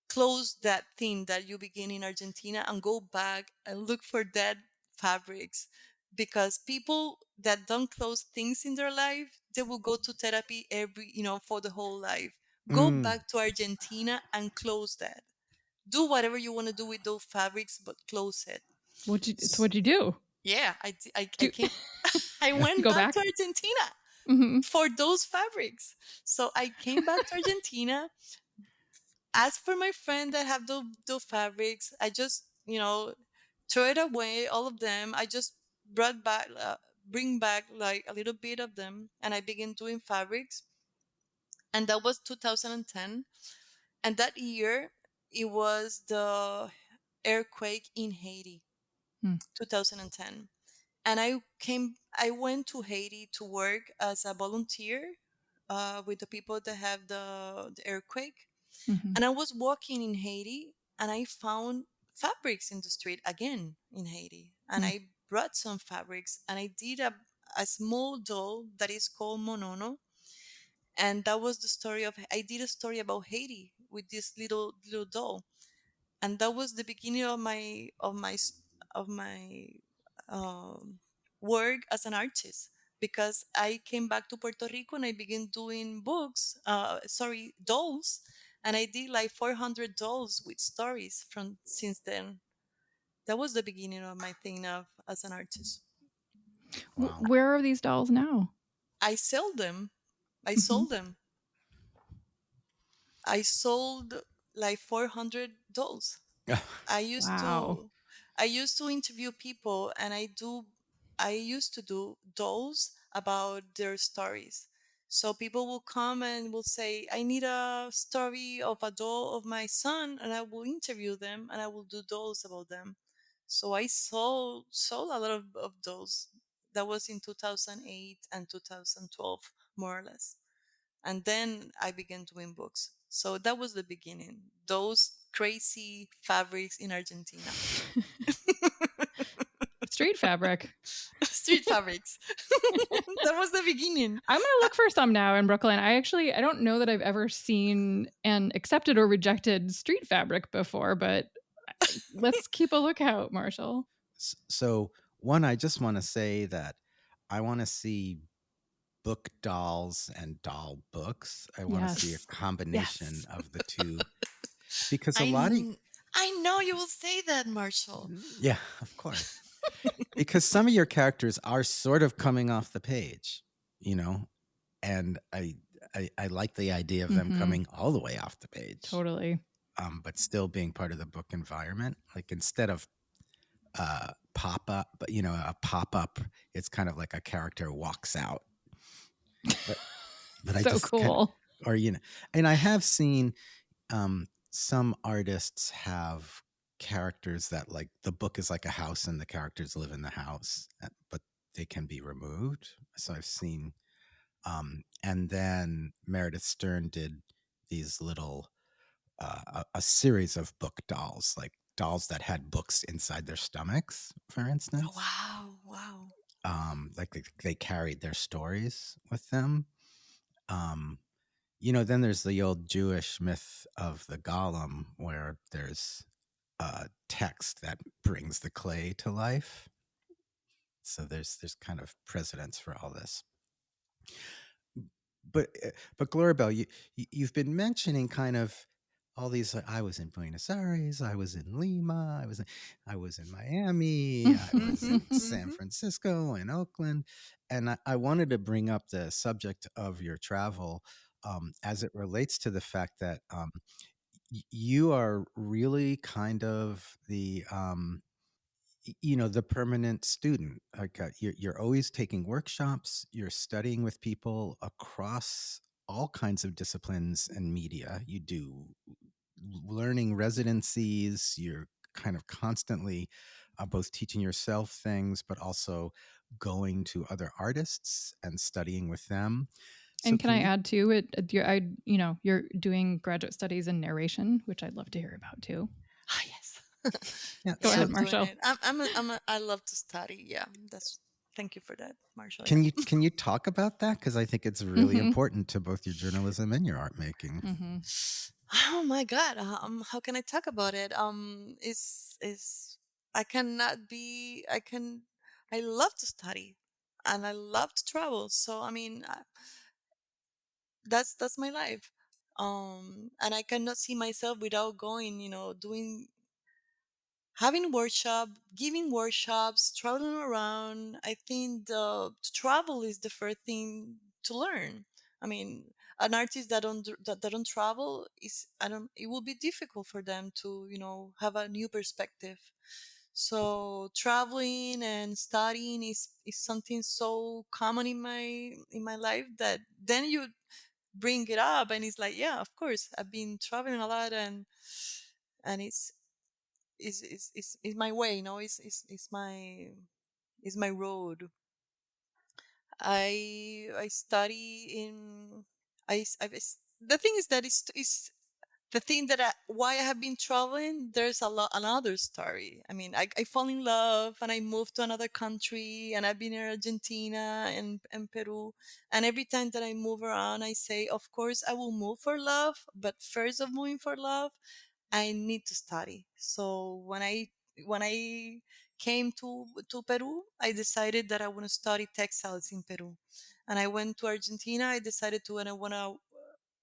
close that thing that you begin in Argentina and go back and look for that fabrics, because people that don't close things in their life, they will go to therapy for the whole life. Go Mm. back to Argentina and close that. Do whatever you want to do with those fabrics, but close it. So S- what'd you do? Yeah, I Do came, I went go back back? to Argentina Hmm. for those fabrics. So I came back to Argentina. As for my friend that have those fabrics, I just throw it away, all of them. I just bring back like a little bit of them, and I begin doing fabrics. And that was 2010. And that year, it was the earthquake in Haiti, 2010. And I went to Haiti to work as a volunteer with the people that have the earthquake. Hmm. And I was walking in Haiti and I found fabrics in the street again in Haiti. And I brought some fabrics and I did a small doll that is called Monono. And that was the story of, I did a story about Haiti with this little doll. And that was the beginning of my um, work as an artist, because I came back to Puerto Rico and I began doing dolls, and I did like 400 dolls with stories from since then. That was the beginning of my thing of as an artist. Wow. Where are these dolls now? I sell them. I Hmm. sold them. I sold like 400 dolls. I used Wow. to I used to interview people, and I used to do dolls about their stories. So people will come and will say, I need a story of a doll of my son, and I will interview them and I will do dolls about them. So I sold a lot of dolls. That was in 2008 and 2012, more or less. And then I began doing books. So that was the beginning. Those crazy fabrics in Argentina. Street fabric. Street fabrics. That was the beginning. I'm gonna look for some now in Brooklyn. I don't know that I've ever seen and accepted or rejected street fabric before, but let's keep a lookout, Marshall. So, one, I just want to say that I want to see book dolls and doll books. I want to see a Yes. combination Yes. of the two because a I, lot of I know you will say that, Marshall. yeah, of course. Because some of your characters are sort of coming off the page, you know, and I like the idea of them coming all the way off the page, Totally. but still being part of the book environment. Like instead of pop up, but a pop up, it's kind of like a character walks out. But I So just kind of, cool. or and I have seen some artists have characters that like the book is like a house and the characters live in the house, but they can be removed. So I've seen, and then Meredith Stern did these little a series of book dolls, like dolls that had books inside their stomachs, for instance. Wow, wow. Like they carried their stories with them. Um, then there's the old Jewish myth of the golem, where there's a text that brings the clay to life. So there's kind of precedence for all this. But Gloribel, you've been mentioning kind of all these. I was in Buenos Aires, I was in Lima, I was in Miami, I was in San Francisco and Oakland, and I wanted to bring up the subject of your travel as it relates to the fact that you are really kind of the the permanent student. Like you're always taking workshops, you're studying with people across all kinds of disciplines and media. You do learning residencies, you're kind of constantly both teaching yourself things but also going to other artists and studying with them. So And can I can you add too? You're doing graduate studies in narration, which I'd love to hear about too. Ah, yes. yeah Go Yeah, so ahead, I'm doing Marshall. it. I love to study. Yeah, that's. Thank you for that, Marshall. Yeah. can you talk about that, because I think it's really Mm-hmm. important to both your journalism and your art making. Mm-hmm. Oh my God. How can I talk about it? Is I cannot be. I can. I love to study, and I love to travel. So I mean, that's my life. And I cannot see myself without going. Doing having workshop, giving workshops, traveling around. I think to travel is the first thing to learn. I mean, an artist that don't travel is I don't. It will be difficult for them to have a new perspective. So traveling and studying is something so common in my life that then you bring it up and it's like, yeah, of course I've been traveling a lot, and it's my way, it's my road. I study in the thing is that it's the thing that why I have been traveling. There's a lot another story. I mean, I fall in love and I moved to another country, and I've been in Argentina and Peru, and every time that I move around I say, of course I will move for love, but first of moving for love I need to study. So when I came to Peru, I decided that I want to study textiles in Peru. And I went to Argentina. I decided to and I want to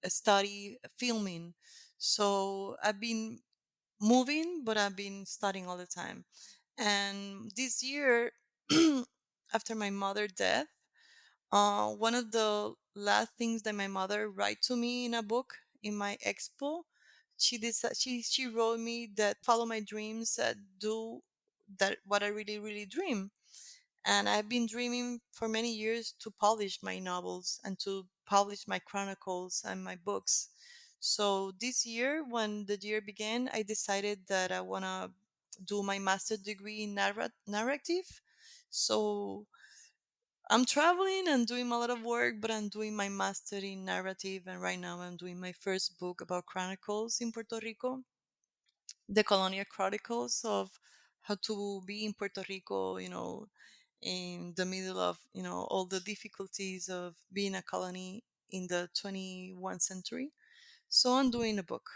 study filming. So I've been moving, but I've been studying all the time. And this year, after my mother's death, one of the last things that my mother write to me in a book in my expo, she wrote me that follow my dreams, do that what I really really dream. And I've been dreaming for many years to publish my novels and to publish my chronicles and my books. So this year, when the year began, I decided that I want to do my master's degree in narrative. So I'm traveling and doing a lot of work, but I'm doing my master in narrative, and right now I'm doing my first book about chronicles in Puerto Rico, the colonial chronicles of how to be in Puerto Rico, in the middle of, all the difficulties of being a colony in the 21st century. So I'm doing a book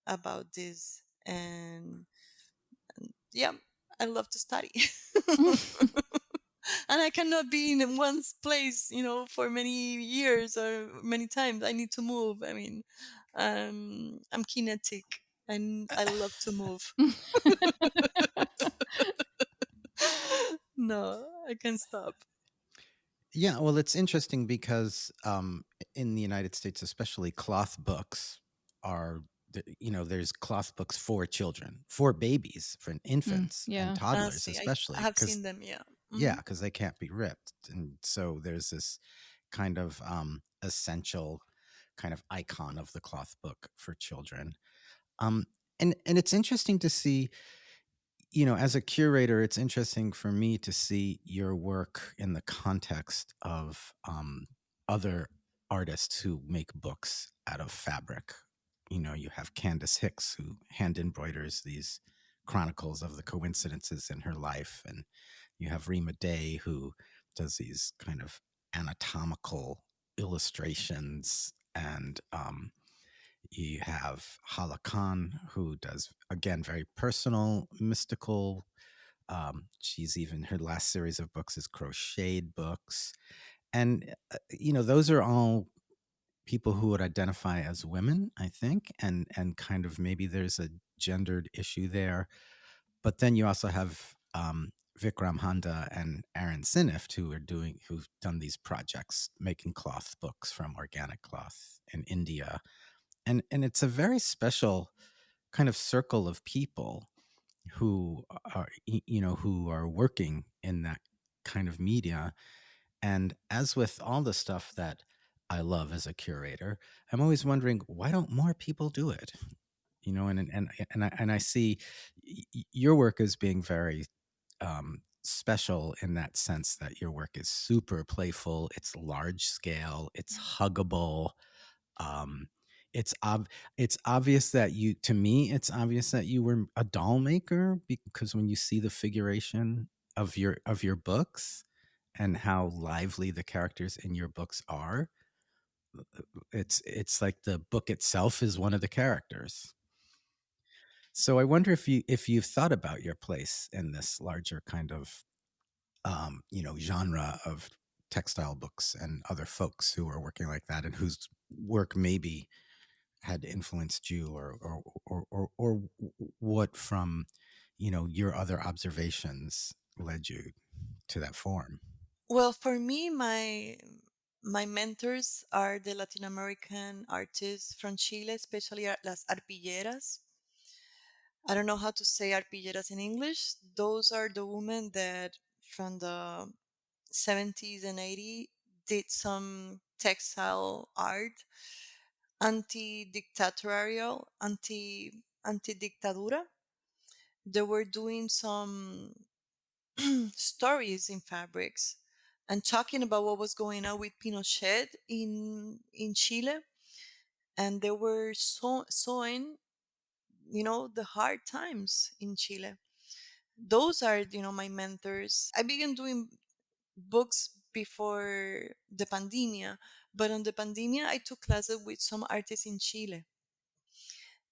about this, and yeah, I love to study. And I cannot be in one place, for many years or many times. I need to move. I mean, I'm kinetic and I love to move. No, I can't stop. Yeah, well, it's interesting because in the United States, especially, cloth books are, there's cloth books for children, for babies, for infants and Yeah. toddlers, See, I especially have because, seen them. Yeah. yeah, Hmm. because they can't be ripped. And so there's this kind of essential kind of icon of the cloth book for children. Um, and it's interesting to see, as a curator, it's interesting for me to see your work in the context of other artists who make books out of fabric. You have Candace Hicks, who hand embroiders these chronicles of the coincidences in her life. And you have Rima Day, who does these kind of anatomical illustrations. And you have Hala Khan, who does, again, very personal, mystical. She's even, her last series of books is crocheted books. And, those are all people who would identify as women, I think. And kind of maybe there's a gendered issue there. But then you also have Vikram Handa and Aaron Sinift, who've done these projects making cloth books from organic cloth in India. And it's a very special kind of circle of people who are who are working in that kind of media. And as with all the stuff that I love as a curator, I'm always wondering, why don't more people do it? And I see your work as being very special in that sense, that your work is super playful, it's large scale, it's huggable. um, it's it's obvious that it's obvious that you were a doll maker, because when you see the figuration of your books and how lively the characters in your books are, it's like the book itself is one of the characters. So I wonder if you've thought about your place in this larger kind of genre of textile books and other folks who are working like that, and whose work maybe had influenced you, or what from your other observations led you to that form. Well, for me, my mentors are the Latin American artists from Chile, especially las arpilleras. I don't know how to say arpilleras in English. Those are the women that from the 70s and 80s did some textile art, anti-dictatorial, anti-dictadura. They were doing some stories in fabrics and talking about what was going on with Pinochet in Chile, and they were sewing, the hard times in Chile. Those are, my mentors. I began doing books before the pandemia, but on the pandemia I took classes with some artists in Chile,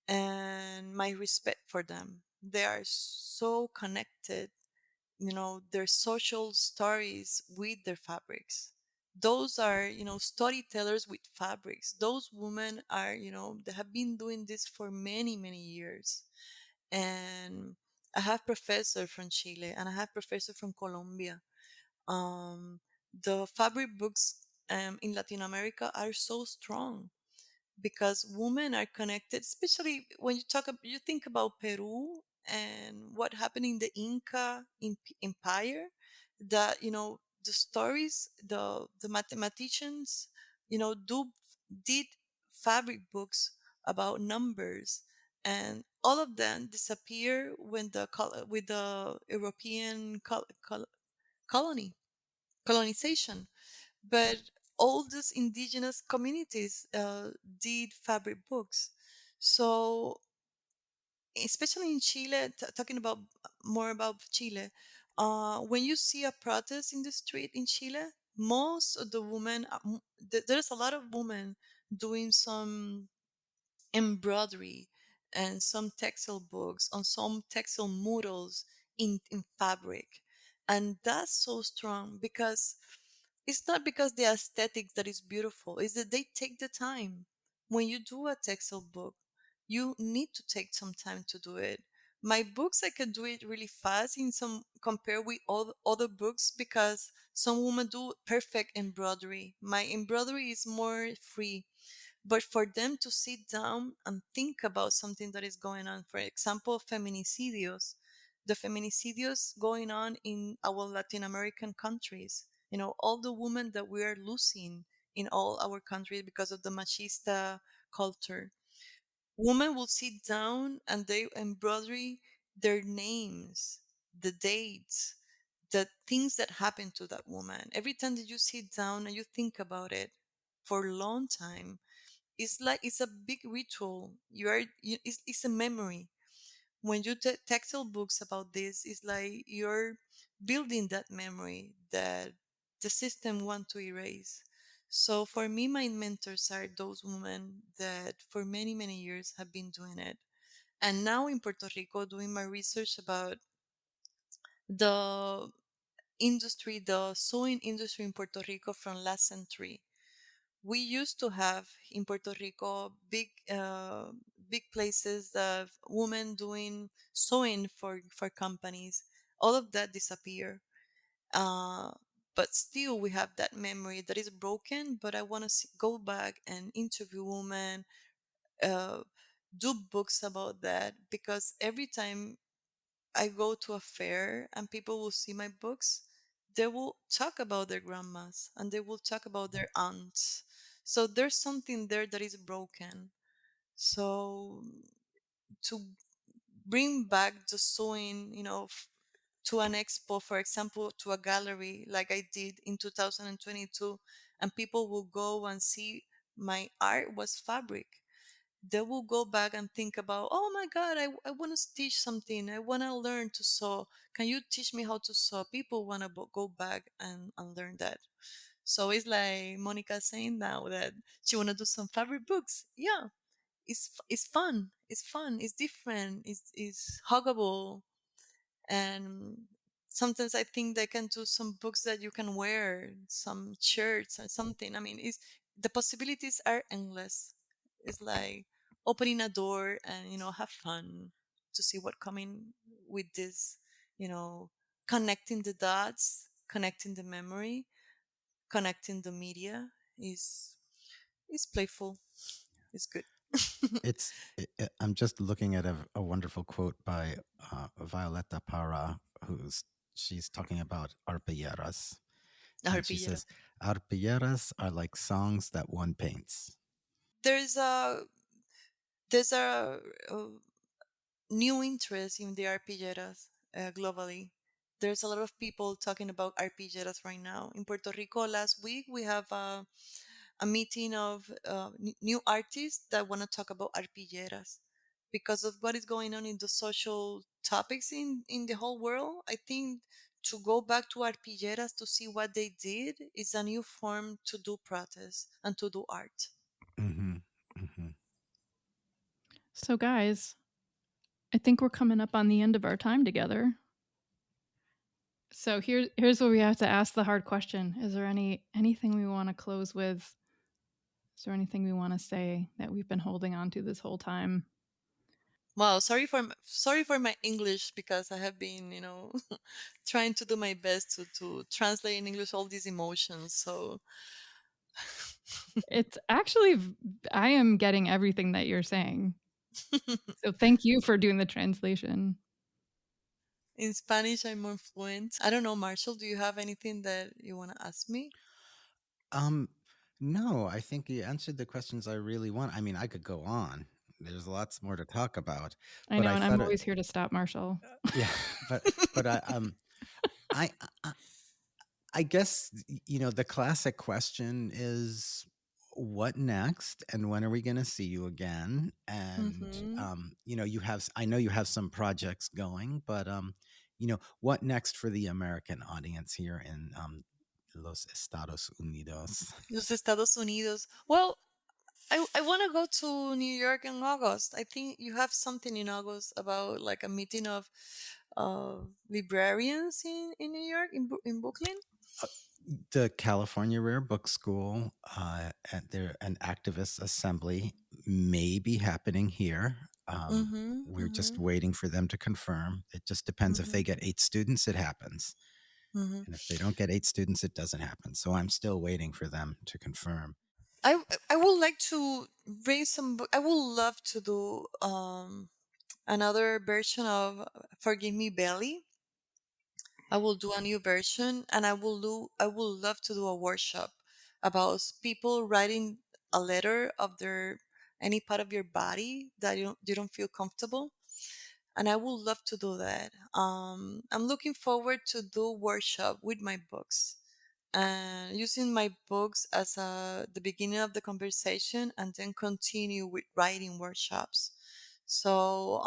and my respect for them. They are so connected, their social stories with their fabrics. Those are, storytellers with fabrics. Those women are, they have been doing this for many, many years. And I have professor from Chile and I have professor from Colombia. The fabric books in Latin America are so strong because women are connected, especially when you think about Peru and what happened in the Inca empire. That the stories, the mathematicians, do did fabric books about numbers, and all of them disappear when with the European colony. colonization. But all these indigenous communities did fabric books. So especially in Chile, talking about more about Chile, when you see a protest in the street in Chile, most of the women, there's a lot of women doing some embroidery and some textile books on some textile murals in fabric. And that's so strong because it's not because the aesthetics that is beautiful, it's that they take the time. When you do a textile book, you need to take some time to do it. My books, I can do it really fast in some compare with all other books because some women do perfect embroidery. My embroidery is more free, but for them to sit down and think about something that is going on, for example, feminicidios, the feminicidios going on in our Latin American countries, all the women that we are losing in all our countries because of the machista culture. Women will sit down and they embroidery their names, the dates, the things that happened to that woman. Every time that you sit down and you think about it for a long time, it's like it's a big ritual. It's a memory. When you textile books about this, it's like you're building that memory that the system want to erase. So for me, my mentors are those women that for many many years have been doing it. And now in Puerto Rico, doing my research about the industry, the sewing industry in Puerto Rico from last century. We used to have in Puerto Rico big places of women doing sewing for companies. All of that disappear. Uh, but still, we have that memory that is broken. But I want to go back and interview women, uh, do books about that because every time I go to a fair and people will see my books, they will talk about their grandmas and they will talk about their aunts. So there's something there that is broken. So to bring back the sewing, to an expo, for example, to a gallery like I did in 2022, and people will go and see my art was fabric, they will go back and think about, oh my god, I want to teach something, I want to learn to sew, can you teach me how to sew? People want to go back and learn that. So it's like Monica saying now that she want to do some fabric books. Yeah, it's fun, it's different, it's huggable. And sometimes I think they can do some books that you can wear, some shirts or something. I mean, it's the possibilities are endless. It's like opening a door and have fun to see what coming with this, you know, connecting the dots, connecting the memory, connecting the media is playful. It's good. I'm just looking at a wonderful quote by Violeta Parra, who's she's talking about arpilleras, and she Arpillera. says arpilleras are like songs that one paints. There's a there's a new interest in the arpilleras globally. There's a lot of people talking about arpilleras right now. In Puerto Rico, last week we have a meeting of new artists that want to talk about arpilleras because of what is going on in the social topics in the whole world. I think to go back to arpilleras to see what they did is a new form to do protest and to do art. Hmm. Hmm. So, guys, I think we're coming up on the end of our time together. So here's where we have to ask the hard question: is there anything we want to close with? Is there anything we want to say that we've been holding on to this whole time? Wow, sorry for my English because I have been, trying to do my best to translate in English all these emotions. So It's actually I am getting everything that you're saying. So thank you for doing the translation. in Spanish, I'm more fluent. I don't know, Marshall, do you have anything that you want to ask me? Um, no, I think you answered the questions I really want. I mean, I could go on. There's lots more to talk about, I but know, I and I'm thought always here to stop Marshall. yeah, but I I guess, the classic question is what next and when are we going to see you again? And, Mm-hmm. I know you have some projects going, but, what next for the American audience here in Los Estados Unidos? Los Estados Unidos. Well, I want to go to New York in August. I think you have something in August about like a meeting of librarians in New York, in Brooklyn. Uh, the California Rare Book School and an activist assembly may be happening here. Mm-hmm. We're just Mm-hmm. waiting for them to confirm. It just depends. If Mm-hmm. they get 8 students, it happens. Mm-hmm. And if they don't get 8 students, it doesn't happen. So I'm still waiting for them to confirm. I would like to bring some I would love to do another version of Forgive Me Belly. I will do a new version, and I will love to do a workshop about people writing a letter of their any part of your body that you don't feel comfortable, and I would love to do that. I'm looking forward to do workshop with my books and using my books as the beginning of the conversation, and then continue with writing workshops. So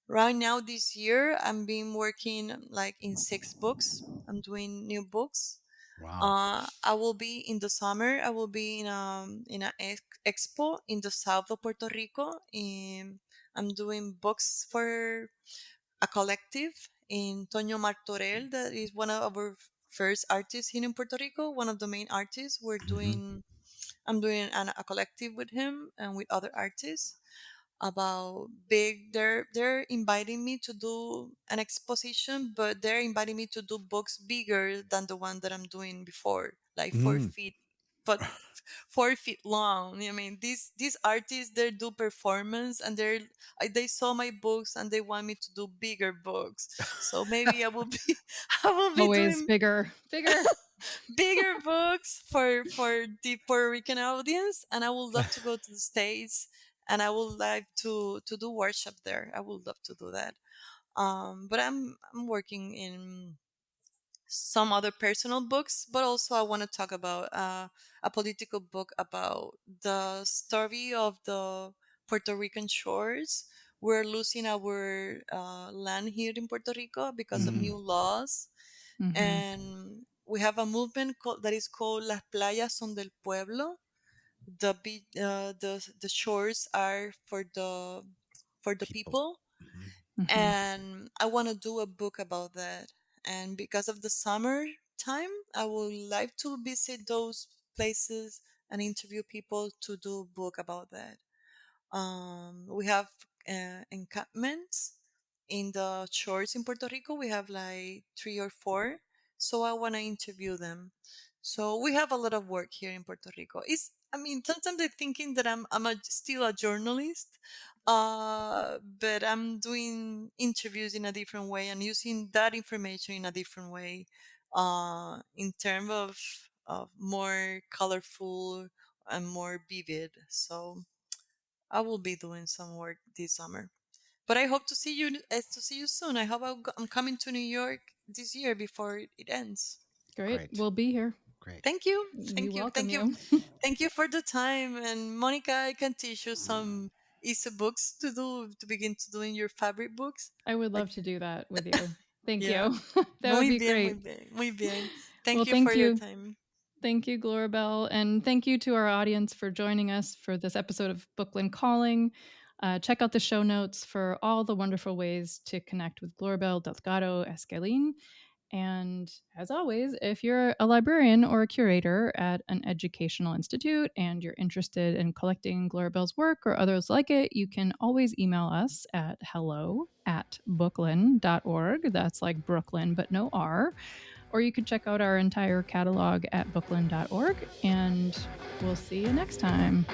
right now this year I've been working like in 6 books. I'm doing new books. Wow. I will be in the summer. I will be in an expo in the south of Puerto Rico. I'm doing books for a collective in Toño Martorell, that is one of our first artists here in Puerto Rico, one of the main artists. Hmm. I'm doing a collective with him and with other artists about big. They're inviting me to do an exposition, but they're inviting me to do books bigger than the one that I'm doing before, like four Mm. feet, but 4 feet long. I mean, these artists, they do performance, and they saw my books and they want me to do bigger books. So maybe I will be I will be Always doing bigger, bigger. bigger books for the Puerto Rican audience, and I would love to go to the States, and I would like to do workshop there. I would love to do that. But I'm working in some other personal books, but also I want to talk about a political book about the story of the Puerto Rican shores. We're losing our land here in Puerto Rico because of Mm. new laws, Hmm. and we have a movement that is called Las Playas Son del Pueblo. The shores are for the People. people, Mhm. Hmm. and I want to do a book about that. And because of the summer time, I would like to visit those places and interview people to do a book about that. We have encampments in the shores in Puerto Rico. We have like 3 or 4. So I want to interview them. So we have a lot of work here in Puerto Rico. I mean, sometimes they're thinking that still a journalist, but I'm doing interviews in a different way and using that information in a different way, in terms of more colorful and more vivid. So I will be doing some work this summer. But I hope to see you soon. I'm coming to New York this year before it ends. Great. Great. We'll be here. Great. Thank you. We Thank you. welcome Thank you. you. Thank you for the time. And Monica, I can teach you some easy books to begin to doing your fabric books. I would Like, love to do that with you. Thank yeah. you. That would Muy be bien, muy great. bien, muy bien. Well, Thank you for thank your you. time. Thank you, Gloribel. And thank you to our audience for joining us for this episode of Bookland Calling. Check out the show notes for all the wonderful ways to connect with Gloribel Delgado Esquilín. And as always, if you're a librarian or a curator at an educational institute and you're interested in collecting Gloribel's work or others like it, you can always email us at hello@booklyn.org. That's like Brooklyn, but no R. Or you could check out our entire catalog at booklyn.org. And we'll see you next time.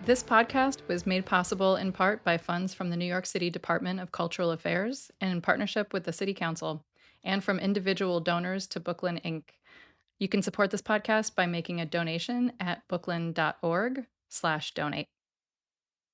This podcast was made possible in part by funds from the New York City Department of Cultural Affairs and in partnership with the City Council. and from individual donors to Booklyn Inc. You can support this podcast by making a donation at booklyn.org/donate.